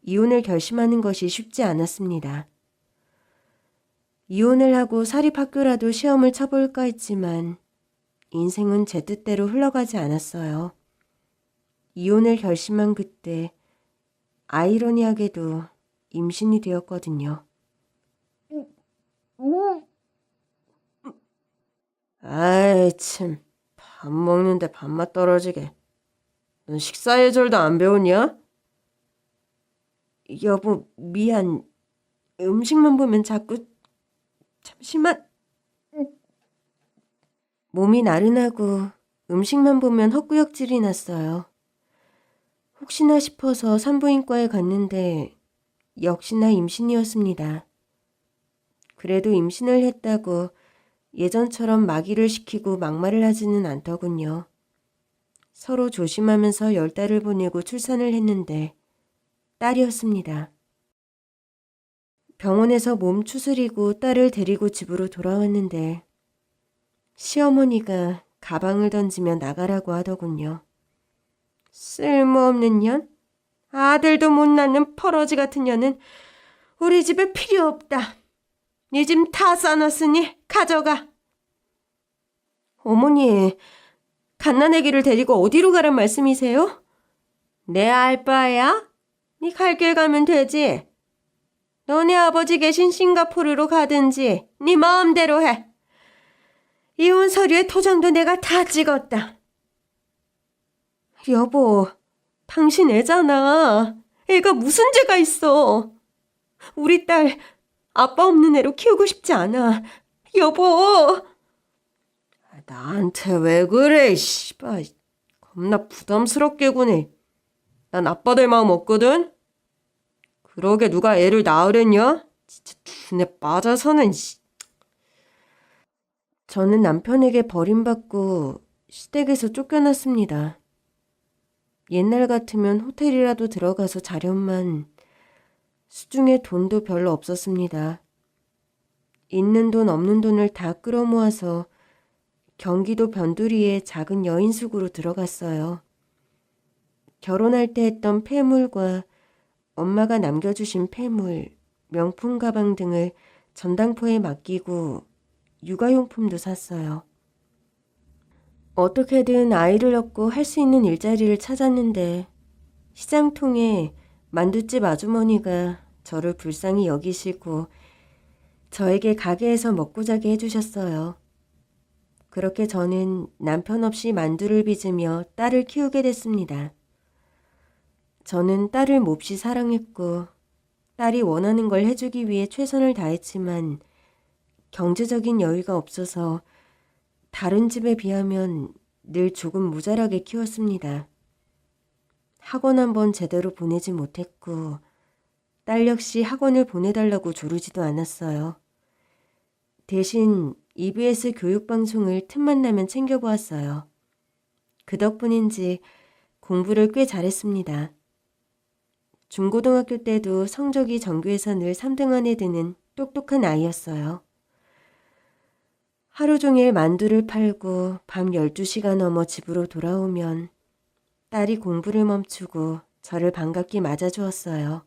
이혼을 결심하는 것이 쉽지 않았습니다. 이혼을 하고 사립학교라도 시험을 쳐볼까 했지만 인생은 제 뜻대로 흘러가지 않았어요. 이혼을 결심한 그때 아이러니하게도 임신이 되었거든요. 아이 참, 밥 먹는데 밥맛 떨어지게. 넌 식사 예절도 안 배웠냐? 여보, 미안. 음식만 보면 자꾸... 잠시만. 몸이 나른하고 음식만 보면 헛구역질이 났어요. 혹시나 싶어서 산부인과에 갔는데 역시나 임신이었습니다. 그래도 임신을 했다고 예전처럼 마기를 시키고 막말을 하지는 않더군요. 서로 조심하면서 10달을 보내고 출산을 했는데 딸이었습니다. 병원에서 몸 추스리고 딸을 데리고 집으로 돌아왔는데 시어머니가 가방을 던지며 나가라고 하더군요. 쓸모없는 년? 아들도 못 낳는 퍼러지 같은 년은 우리 집에 필요 없다. 네 집 다 싸놨으니 가져가. 어머니, 갓난아기를 데리고 어디로 가란 말씀이세요? 내 알바야? 네 갈 길 가면 되지. 너네 아버지 계신 싱가포르로 가든지 네 마음대로 해. 이혼 서류에 도장도 내가 다 찍었다. 여보, 당신 애잖아. 애가 무슨 죄가 있어. 우리 딸 아빠 없는 애로 키우고 싶지 않아. 여보. 나한테 왜 그래, 씨발. 겁나 부담스럽게 구네. 난 아빠 될 마음 없거든. 그러게 누가 애를 낳으랬냐? 진짜 눈에 빠져서는. 저는 남편에게 버림받고 시댁에서 쫓겨났습니다. 옛날 같으면 호텔이라도 들어가서 자련만 수중에 돈도 별로 없었습니다. 있는 돈 없는 돈을 다 끌어모아서 경기도 변두리의 작은 여인숙으로 들어갔어요. 결혼할 때 했던 폐물과 엄마가 남겨주신 폐물, 명품 가방 등을 전당포에 맡기고 육아용품도 샀어요. 어떻게든 아이를 얻고 할 수 있는 일자리를 찾았는데 시장통에 만둣집 아주머니가 저를 불쌍히 여기시고 저에게 가게에서 먹고 자게 해주셨어요. 그렇게 저는 남편 없이 만두를 빚으며 딸을 키우게 됐습니다. 저는 딸을 몹시 사랑했고 딸이 원하는 걸 해주기 위해 최선을 다했지만 경제적인 여유가 없어서 다른 집에 비하면 늘 조금 모자라게 키웠습니다. 학원 한번 제대로 보내지 못했고 딸 역시 학원을 보내달라고 조르지도 않았어요. 대신 EBS 교육방송을 틈만 나면 챙겨보았어요. 그 덕분인지 공부를 꽤 잘했습니다. 중고등학교 때도 성적이 전교에서 늘 3등 안에 드는 똑똑한 아이였어요. 하루 종일 만두를 팔고 밤 12시가 넘어 집으로 돌아오면 딸이 공부를 멈추고 저를 반갑게 맞아주었어요.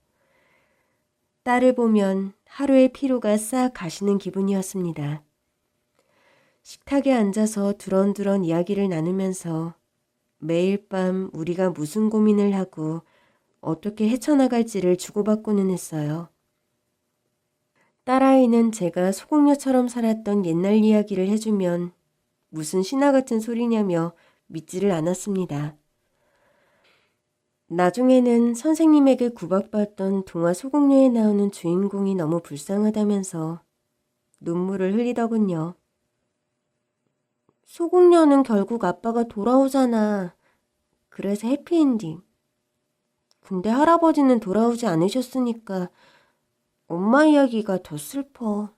딸을 보면 하루의 피로가 싹 가시는 기분이었습니다. 식탁에 앉아서 두런두런 이야기를 나누면서 매일 밤 우리가 무슨 고민을 하고 어떻게 헤쳐나갈지를 주고받고는 했어요. 딸아이는 제가 소공녀처럼 살았던 옛날 이야기를 해주면 무슨 신화 같은 소리냐며 믿지를 않았습니다. 나중에는 선생님에게 구박받던 동화 소공녀에 나오는 주인공이 너무 불쌍하다면서 눈물을 흘리더군요. 소공녀는 결국 아빠가 돌아오잖아. 그래서 해피엔딩. 근데 할아버지는 돌아오지 않으셨으니까 엄마 이야기가 더 슬퍼.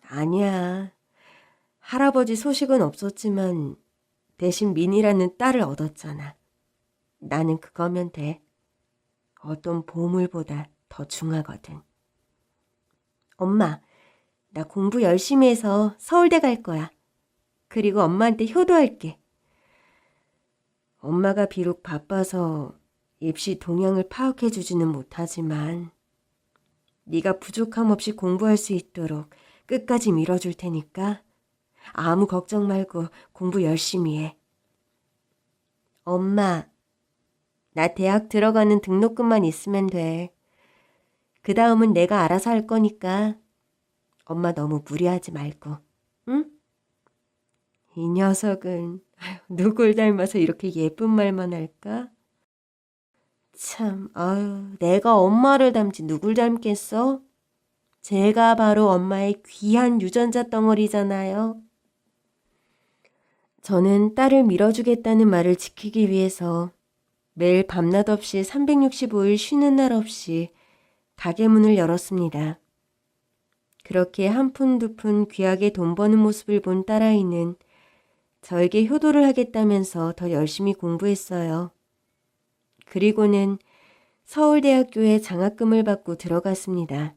아니야. 할아버지 소식은 없었지만 대신 민이라는 딸을 얻었잖아. 나는 그거면 돼. 어떤 보물보다 더 중하거든. 엄마, 나 공부 열심히 해서 서울대 갈 거야. 그리고 엄마한테 효도할게. 엄마가 비록 바빠서 입시 동향을 파악해주지는 못하지만 네가 부족함 없이 공부할 수 있도록 끝까지 밀어줄 테니까 아무 걱정 말고 공부 열심히 해. 엄마, 나 대학 들어가는 등록금만 있으면 돼. 그 다음은 내가 알아서 할 거니까 엄마 너무 무리하지 말고, 응? 이 녀석은 누굴 닮아서 이렇게 예쁜 말만 할까? 참, 내가 엄마를 닮지 누굴 닮겠어? 제가 바로 엄마의 귀한 유전자 덩어리잖아요. 저는 딸을 밀어주겠다는 말을 지키기 위해서 매일 밤낮 없이 365일 쉬는 날 없이 가게 문을 열었습니다. 그렇게 한 푼 두 푼 귀하게 돈 버는 모습을 본 딸아이는 저에게 효도를 하겠다면서 더 열심히 공부했어요. 그리고는 서울대학교에 장학금을 받고 들어갔습니다.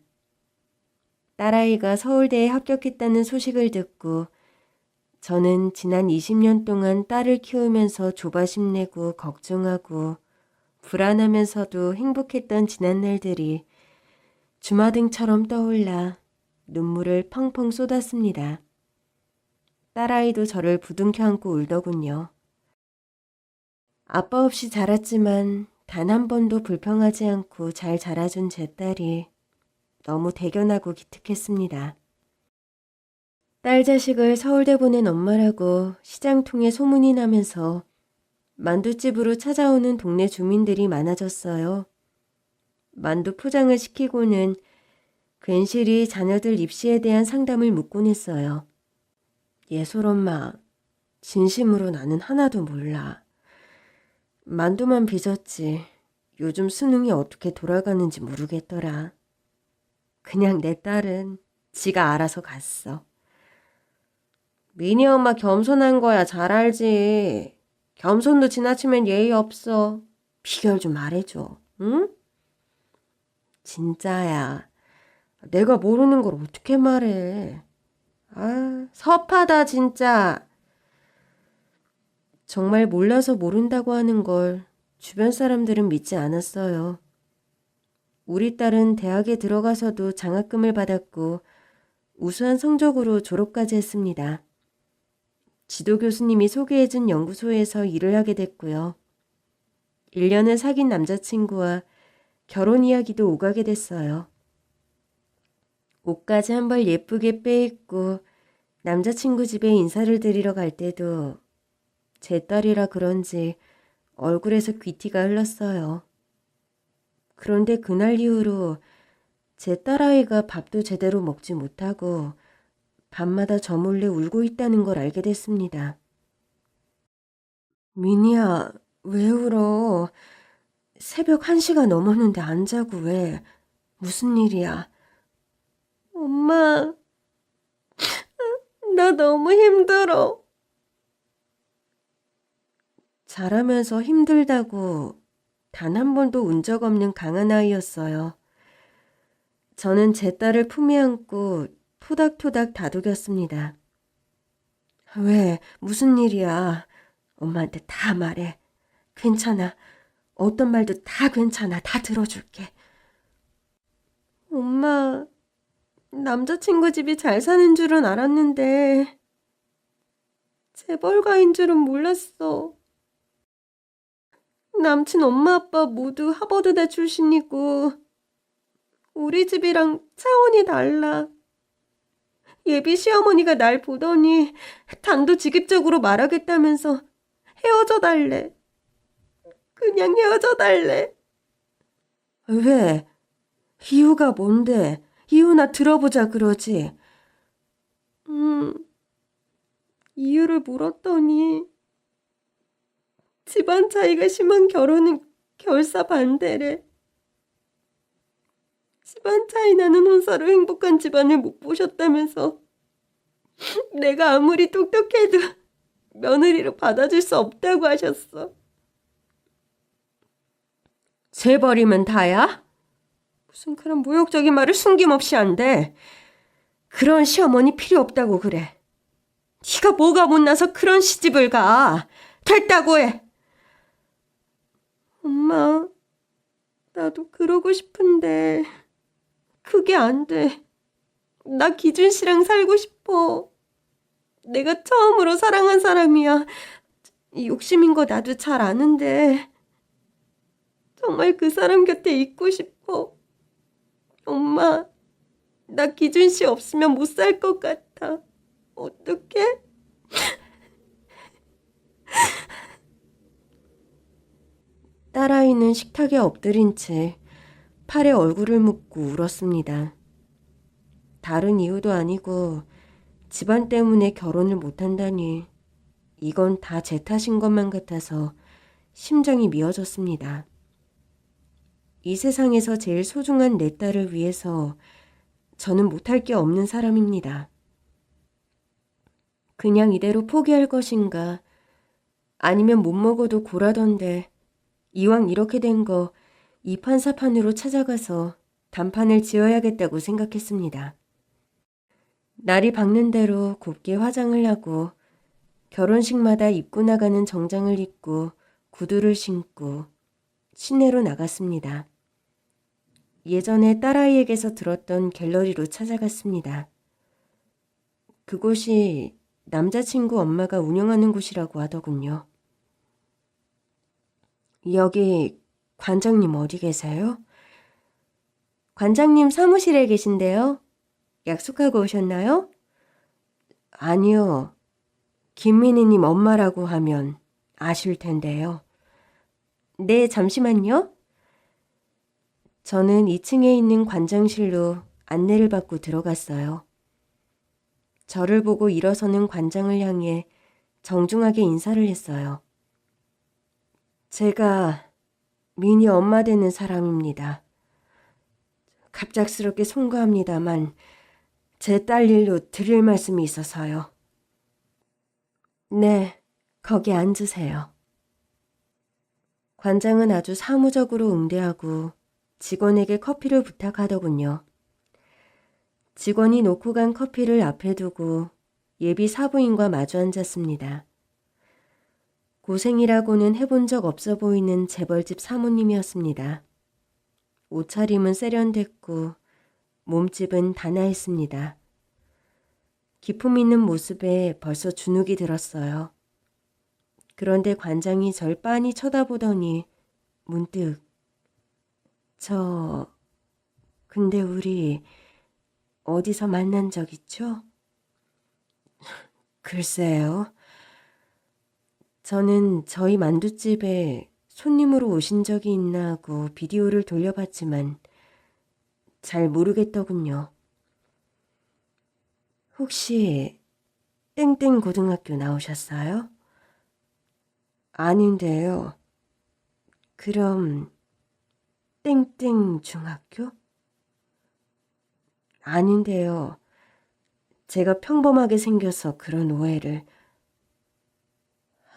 딸아이가 서울대에 합격했다는 소식을 듣고 저는 지난 20년 동안 딸을 키우면서 조바심 내고 걱정하고 불안하면서도 행복했던 지난 날들이 주마등처럼 떠올라 눈물을 펑펑 쏟았습니다. 딸아이도 저를 부둥켜 안고 울더군요. 아빠 없이 자랐지만 단 한 번도 불평하지 않고 잘 자라준 제 딸이 너무 대견하고 기특했습니다. 딸 자식을 서울대 보낸 엄마라고 시장 통해 소문이 나면서 만두집으로 찾아오는 동네 주민들이 많아졌어요. 만두 포장을 시키고는 괜시리 자녀들 입시에 대한 상담을 묻곤 했어요. 예솔엄마, 진심으로 나는 하나도 몰라. 만두만 빚었지. 요즘 수능이 어떻게 돌아가는지 모르겠더라. 그냥 내 딸은 지가 알아서 갔어. 미니 엄마 겸손한 거야 잘 알지. 겸손도 지나치면 예의 없어. 비결 좀 말해줘. 응? 진짜야. 내가 모르는 걸 어떻게 말해. 섭하다 진짜. 정말 몰라서 모른다고 하는 걸 주변 사람들은 믿지 않았어요. 우리 딸은 대학에 들어가서도 장학금을 받았고 우수한 성적으로 졸업까지 했습니다. 지도 교수님이 소개해준 연구소에서 일을 하게 됐고요. 1년을 사귄 남자친구와 결혼 이야기도 오가게 됐어요. 옷까지 한 벌 예쁘게 빼입고 남자친구 집에 인사를 드리러 갈 때도 제 딸이라 그런지 얼굴에서 귀티가 흘렀어요. 그런데 그날 이후로 제 딸아이가 밥도 제대로 먹지 못하고 밤마다 저 몰래 울고 있다는 걸 알게 됐습니다. 미니야, 왜 울어? 새벽 1시가 넘었는데 안 자고 왜? 무슨 일이야? 엄마, 나 너무 힘들어. 자라면서 힘들다고 단 한 번도 운 적 없는 강한 아이였어요. 저는 제 딸을 품에 안고 토닥토닥 다독였습니다. 왜? 무슨 일이야? 엄마한테 다 말해. 괜찮아. 어떤 말도 다 괜찮아. 다 들어줄게. 엄마, 남자친구 집이 잘 사는 줄은 알았는데 재벌가인 줄은 몰랐어. 남친 엄마 아빠 모두 하버드대 출신이고 우리 집이랑 차원이 달라. 예비 시어머니가 날 보더니 단도직입적으로 말하겠다면서 헤어져 달래. 그냥 헤어져 달래. 왜? 이유가 뭔데? 이유나 들어보자 그러지. 이유를 물었더니 집안 차이가 심한 결혼은 결사 반대래. 집안 차이 나는 혼사로 행복한 집안을 못 보셨다면서 내가 아무리 똑똑해도 며느리로 받아줄 수 없다고 하셨어. 재벌이면 다야? 무슨 그런 모욕적인 말을 숨김없이 한대. 그런 시어머니 필요 없다고 그래. 네가 뭐가 못나서 그런 시집을 가. 됐다고 해. 엄마, 나도 그러고 싶은데 그게 안 돼. 나 기준 씨랑 살고 싶어. 내가 처음으로 사랑한 사람이야. 욕심인 거 나도 잘 아는데 정말 그 사람 곁에 있고 싶어. 엄마, 나 기준 씨 없으면 못 살 것 같아. 어떡해? 딸아이는 식탁에 엎드린 채 팔에 얼굴을 묻고 울었습니다. 다른 이유도 아니고 집안 때문에 결혼을 못한다니 이건 다 제 탓인 것만 같아서 심장이 미어졌습니다. 이 세상에서 제일 소중한 내 딸을 위해서 저는 못할 게 없는 사람입니다. 그냥 이대로 포기할 것인가 아니면 못 먹어도 고라던데 이왕 이렇게 된 거 이판사판으로 찾아가서 단판을 지어야겠다고 생각했습니다. 날이 밝는 대로 곱게 화장을 하고 결혼식마다 입고 나가는 정장을 입고 구두를 신고 시내로 나갔습니다. 예전에 딸아이에게서 들었던 갤러리로 찾아갔습니다. 그곳이 남자친구 엄마가 운영하는 곳이라고 하더군요. 여기 관장님 어디 계세요? 관장님 사무실에 계신데요. 약속하고 오셨나요? 아니요. 김민희님 엄마라고 하면 아실 텐데요. 네, 잠시만요. 저는 2층에 있는 관장실로 안내를 받고 들어갔어요. 저를 보고 일어서는 관장을 향해 정중하게 인사를 했어요. 제가 민희 엄마 되는 사람입니다. 갑작스럽게 송구합니다만 제 딸 일로 드릴 말씀이 있어서요. 네, 거기 앉으세요. 관장은 아주 사무적으로 응대하고 직원에게 커피를 부탁하더군요. 직원이 놓고 간 커피를 앞에 두고 예비 사부인과 마주 앉았습니다. 고생이라고는 해본 적 없어 보이는 재벌집 사모님이었습니다. 옷차림은 세련됐고 몸집은 단아했습니다. 기품 있는 모습에 벌써 주눅이 들었어요. 그런데 관장이 절 빤히 쳐다보더니 문득 근데 우리 어디서 만난 적 있죠? 글쎄요. 저는 저희 만두집에 손님으로 오신 적이 있나 하고 비디오를 돌려봤지만 잘 모르겠더군요. 혹시 땡땡 고등학교 나오셨어요? 아닌데요. 그럼 땡땡 중학교? 아닌데요. 제가 평범하게 생겨서 그런 오해를.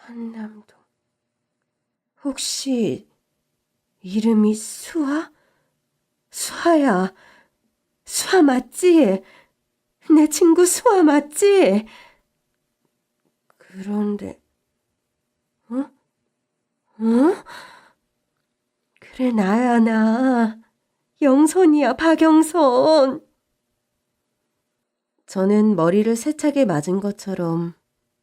한남동. 혹시 이름이 수아? 수아야. 수아 맞지? 내 친구 수아 맞지? 그런데 어? 그래 나야 나. 영선이야, 박영선. 저는 머리를 세차게 맞은 것처럼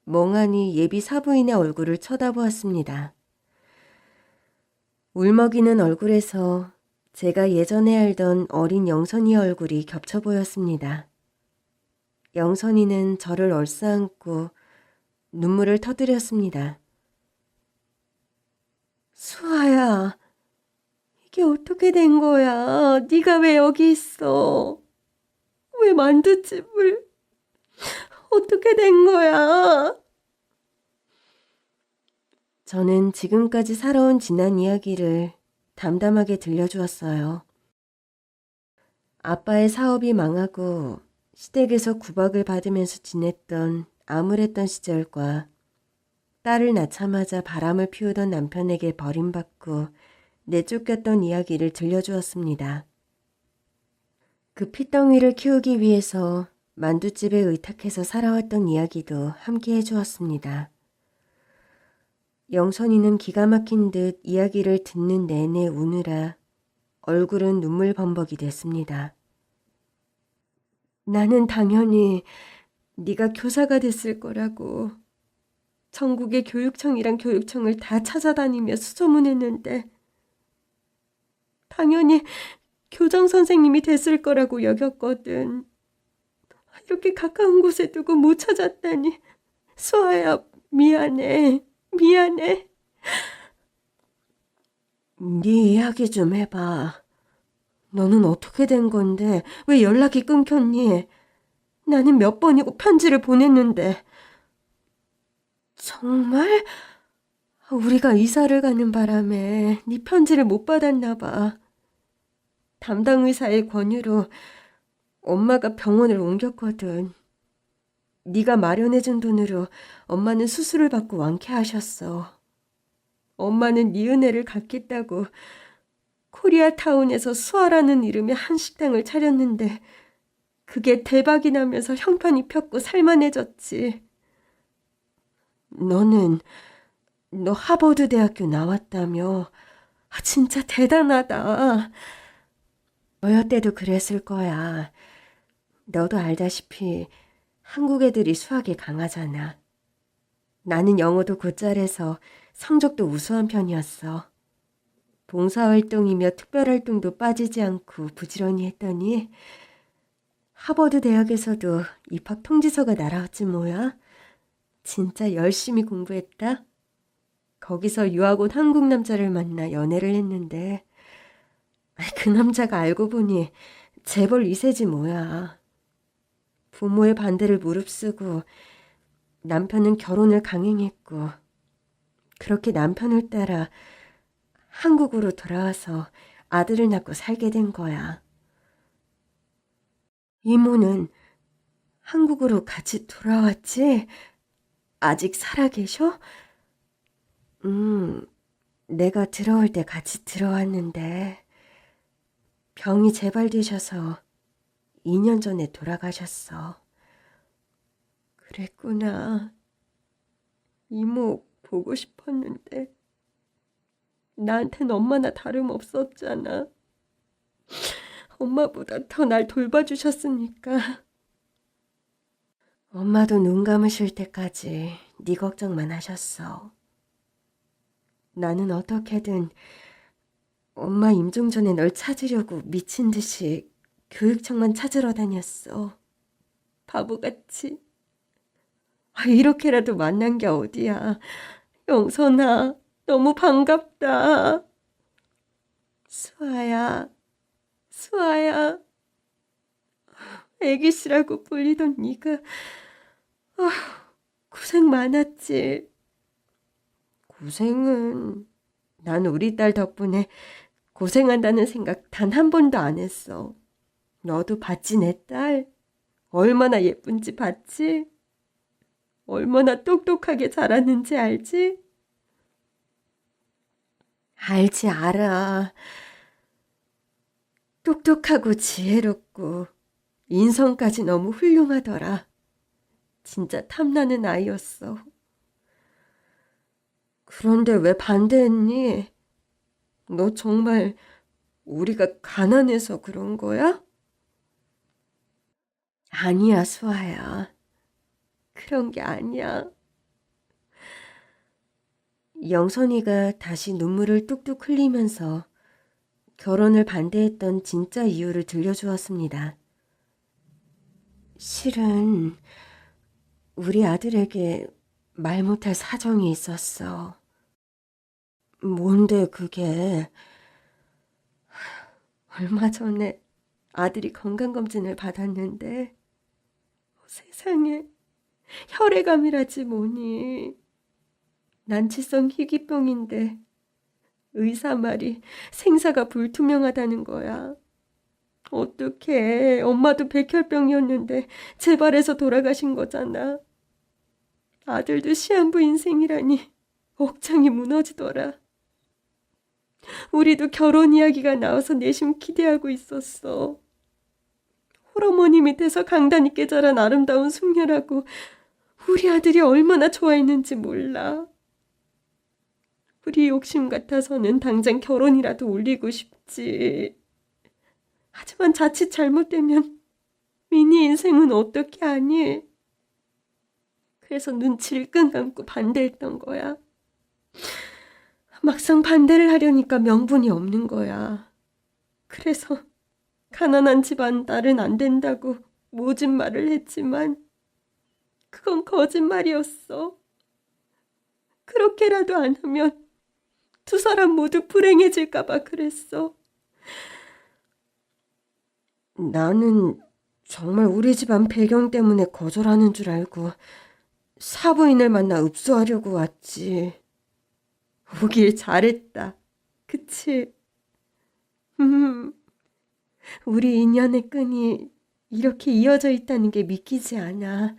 멍하니 예비 사부인의 얼굴을 쳐다보았습니다. 울먹이는 얼굴에서 제가 예전에 알던 어린 영선이 얼굴이 겹쳐 보였습니다. 영선이는 저를 얼싸안고 눈물을 터뜨렸습니다. 수아야, 이게 어떻게 된 거야? 네가 왜 여기 있어? 왜 만두집을? 어떻게 된 거야? 저는 지금까지 살아온 지난 이야기를 담담하게 들려주었어요. 아빠의 사업이 망하고 시댁에서 구박을 받으면서 지냈던 암울했던 시절과 딸을 낳자마자 바람을 피우던 남편에게 버림받고 내쫓겼던 이야기를 들려주었습니다. 그 핏덩이를 키우기 위해서 만두집에 의탁해서 살아왔던 이야기도 함께 해주었습니다. 영선이는 기가 막힌 듯 이야기를 듣는 내내 우느라 얼굴은 눈물 범벅이 됐습니다. 나는 당연히 네가 교사가 됐을 거라고 전국의 교육청이랑 교육청을 다 찾아다니며 수소문했는데 당연히 교장 선생님이 됐을 거라고 여겼거든. 이렇게 가까운 곳에 두고 못 찾았다니. 수아야, 미안해. 미안해. 네 이야기 좀 해봐. 너는 어떻게 된 건데 왜 연락이 끊겼니? 나는 몇 번이고 편지를 보냈는데. 정말? 우리가 이사를 가는 바람에 네 편지를 못 받았나 봐. 담당 의사의 권유로 엄마가 병원을 옮겼거든. 네가 마련해준 돈으로 엄마는 수술을 받고 완쾌하셨어. 엄마는 네 은혜를 갚겠다고 코리아타운에서 수아라는 이름의 한식당을 차렸는데 그게 대박이 나면서 형편이 폈고 살만해졌지. 너 하버드 대학교 나왔다며. 진짜 대단하다. 너희 때도 그랬을 거야. 너도 알다시피 한국 애들이 수학에 강하잖아. 나는 영어도 곧잘해서 성적도 우수한 편이었어. 봉사활동이며 특별활동도 빠지지 않고 부지런히 했더니 하버드 대학에서도 입학 통지서가 날아왔지 뭐야. 진짜 열심히 공부했다. 거기서 유학 온 한국 남자를 만나 연애를 했는데 그 남자가 알고 보니 재벌 2세지 뭐야. 부모의 반대를 무릅쓰고 남편은 결혼을 강행했고 그렇게 남편을 따라 한국으로 돌아와서 아들을 낳고 살게 된 거야. 이모는 한국으로 같이 돌아왔지? 아직 살아계셔? 내가 들어올 때 같이 들어왔는데 병이 재발되셔서 2년 전에 돌아가셨어. 그랬구나. 이모 보고 싶었는데 나한텐 엄마나 다름없었잖아. 엄마보다 더 날 돌봐주셨으니까. 엄마도 눈 감으실 때까지 네 걱정만 하셨어. 나는 어떻게든 엄마 임종 전에 널 찾으려고 미친 듯이 교육청만 찾으러 다녔어. 바보같이. 이렇게라도 만난 게 어디야. 영선아, 너무 반갑다. 수아야, 수아야. 애기씨라고 불리던 네가 고생 많았지. 고생은 난 우리 딸 덕분에 고생한다는 생각 단 한 번도 안 했어. 너도 봤지 내 딸? 얼마나 예쁜지 봤지? 얼마나 똑똑하게 자랐는지 알지? 알지 알아. 똑똑하고 지혜롭고 인성까지 너무 훌륭하더라. 진짜 탐나는 아이였어. 그런데 왜 반대했니? 너 정말 우리가 가난해서 그런 거야? 아니야, 수아야. 그런 게 아니야. 영선이가 다시 눈물을 뚝뚝 흘리면서 결혼을 반대했던 진짜 이유를 들려주었습니다. 실은 우리 아들에게 말 못할 사정이 있었어. 뭔데 그게? 얼마 전에 아들이 건강검진을 받았는데 세상에 혈액암이라지 뭐니. 난치성 희귀병인데 의사 말이 생사가 불투명하다는 거야. 어떡해. 엄마도 백혈병이었는데 재발해서 돌아가신 거잖아. 아들도 시한부 인생이라니 억장이 무너지더라. 우리도 결혼 이야기가 나와서 내심 기대하고 있었어. 홀어머니 밑에서 강단 있게 자란 아름다운 숙녀라고 우리 아들이 얼마나 좋아했는지 몰라. 우리 욕심 같아서는 당장 결혼이라도 올리고 싶지. 하지만 자칫 잘못되면 미니 인생은 어떻게 하니? 그래서 눈치를 끈 감고 반대했던 거야. 막상 반대를 하려니까 명분이 없는 거야. 그래서 가난한 집안 딸은 안 된다고 모진 말을 했지만 그건 거짓말이었어. 그렇게라도 안 하면 두 사람 모두 불행해질까 봐 그랬어. 나는 정말 우리 집안 배경 때문에 거절하는 줄 알고 사부인을 만나 읍수하려고 왔지. 오길 잘했다. 그치? 우리 인연의 끈이 이렇게 이어져 있다는 게 믿기지 않아.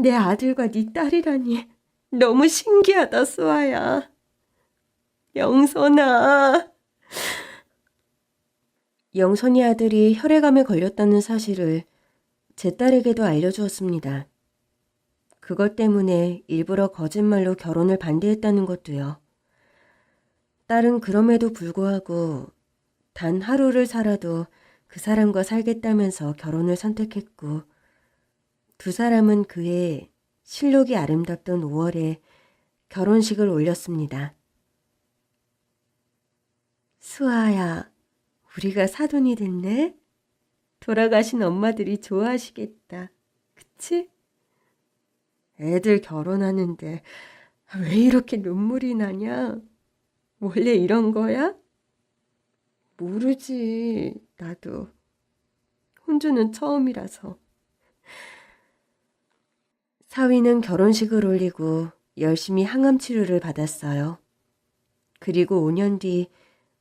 내 아들과 네 딸이라니 너무 신기하다, 수아야. 영선아. 영선이 아들이 혈액암에 걸렸다는 사실을 제 딸에게도 알려주었습니다. 그것 때문에 일부러 거짓말로 결혼을 반대했다는 것도요. 딸은 그럼에도 불구하고 단 하루를 살아도 그 사람과 살겠다면서 결혼을 선택했고 두 사람은 그해 실록이 아름답던 5월에 결혼식을 올렸습니다. 수아야, 우리가 사돈이 됐네? 돌아가신 엄마들이 좋아하시겠다. 그치? 애들 결혼하는데 왜 이렇게 눈물이 나냐? 원래 이런 거야? 모르지, 나도. 혼주는 처음이라서. 사위는 결혼식을 올리고 열심히 항암 치료를 받았어요. 그리고 5년 뒤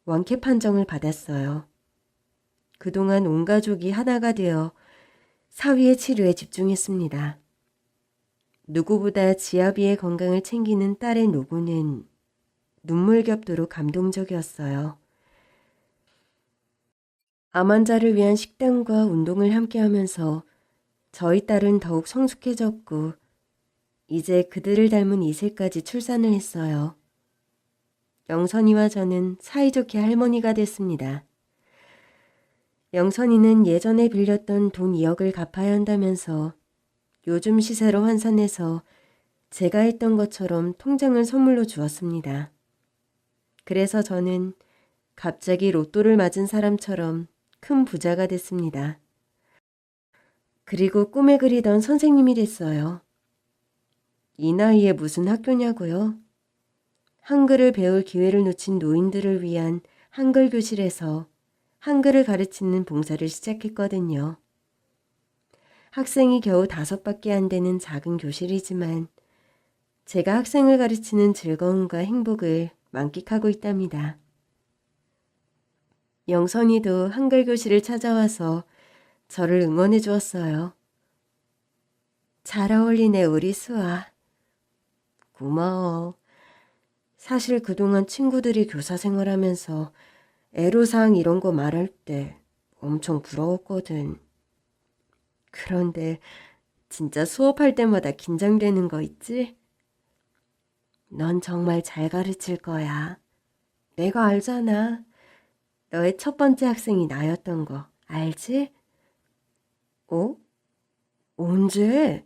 완쾌 판정을 받았어요. 그동안 온 가족이 하나가 되어 사위의 치료에 집중했습니다. 누구보다 지아비의 건강을 챙기는 딸의 노고는 눈물겹도록 감동적이었어요. 암 환자를 위한 식단과 운동을 함께하면서 저희 딸은 더욱 성숙해졌고 이제 그들을 닮은 2세까지 출산을 했어요. 영선이와 저는 사이좋게 할머니가 됐습니다. 영선이는 예전에 빌렸던 돈 2억을 갚아야 한다면서 요즘 시세로 환산해서 제가 했던 것처럼 통장을 선물로 주었습니다. 그래서 저는 갑자기 로또를 맞은 사람처럼 큰 부자가 됐습니다. 그리고 꿈에 그리던 선생님이 됐어요. 이 나이에 무슨 학교냐고요? 한글을 배울 기회를 놓친 노인들을 위한 한글 교실에서 한글을 가르치는 봉사를 시작했거든요. 학생이 겨우 5밖에 안 되는 작은 교실이지만 제가 학생을 가르치는 즐거움과 행복을 만끽하고 있답니다. 영선이도 한글 교실을 찾아와서 저를 응원해 주었어요. 잘 어울리네, 우리 수아. 고마워. 사실 그동안 친구들이 교사 생활하면서 애로사항 이런 거 말할 때 엄청 부러웠거든. 그런데 진짜 수업할 때마다 긴장되는 거 있지? 넌 정말 잘 가르칠 거야. 내가 알잖아. 너의 첫 번째 학생이 나였던 거 알지? 어? 언제?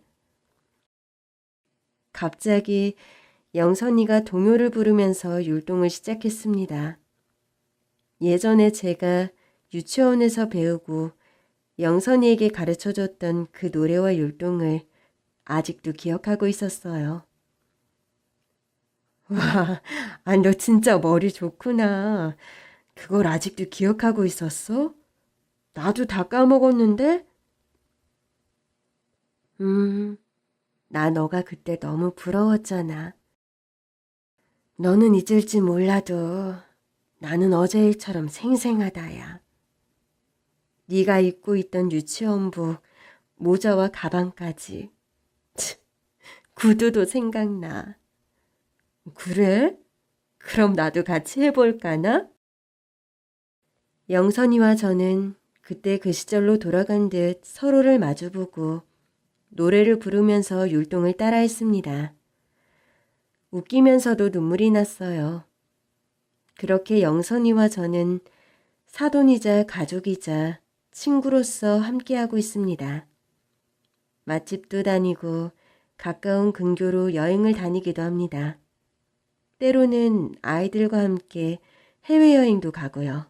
갑자기 영선이가 동요를 부르면서 율동을 시작했습니다. 예전에 제가 유치원에서 배우고 영선이에게 가르쳐줬던 그 노래와 율동을 아직도 기억하고 있었어요. 와, 너 진짜 머리 좋구나. 그걸 아직도 기억하고 있었어? 나도 다 까먹었는데? 나 너가 그때 너무 부러웠잖아. 너는 잊을지 몰라도 나는 어제 일처럼 생생하다야. 네가 입고 있던 유치원복, 모자와 가방까지. 구두도 생각나. 그래? 그럼 나도 같이 해볼까나? 영선이와 저는 그때 그 시절로 돌아간 듯 서로를 마주보고 노래를 부르면서 율동을 따라했습니다. 웃기면서도 눈물이 났어요. 그렇게 영선이와 저는 사돈이자 가족이자 친구로서 함께하고 있습니다. 맛집도 다니고 가까운 근교로 여행을 다니기도 합니다. 때로는 아이들과 함께 해외여행도 가고요.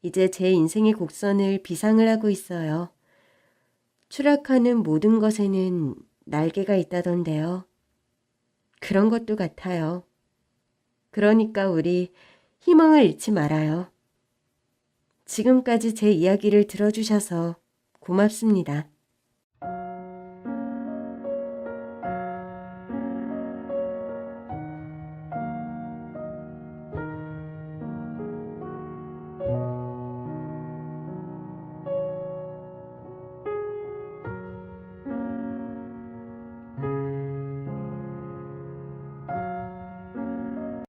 이제 제 인생의 곡선을 비상을 하고 있어요. 추락하는 모든 것에는 날개가 있다던데요. 그런 것도 같아요. 그러니까 우리 희망을 잃지 말아요. 지금까지 제 이야기를 들어주셔서 고맙습니다.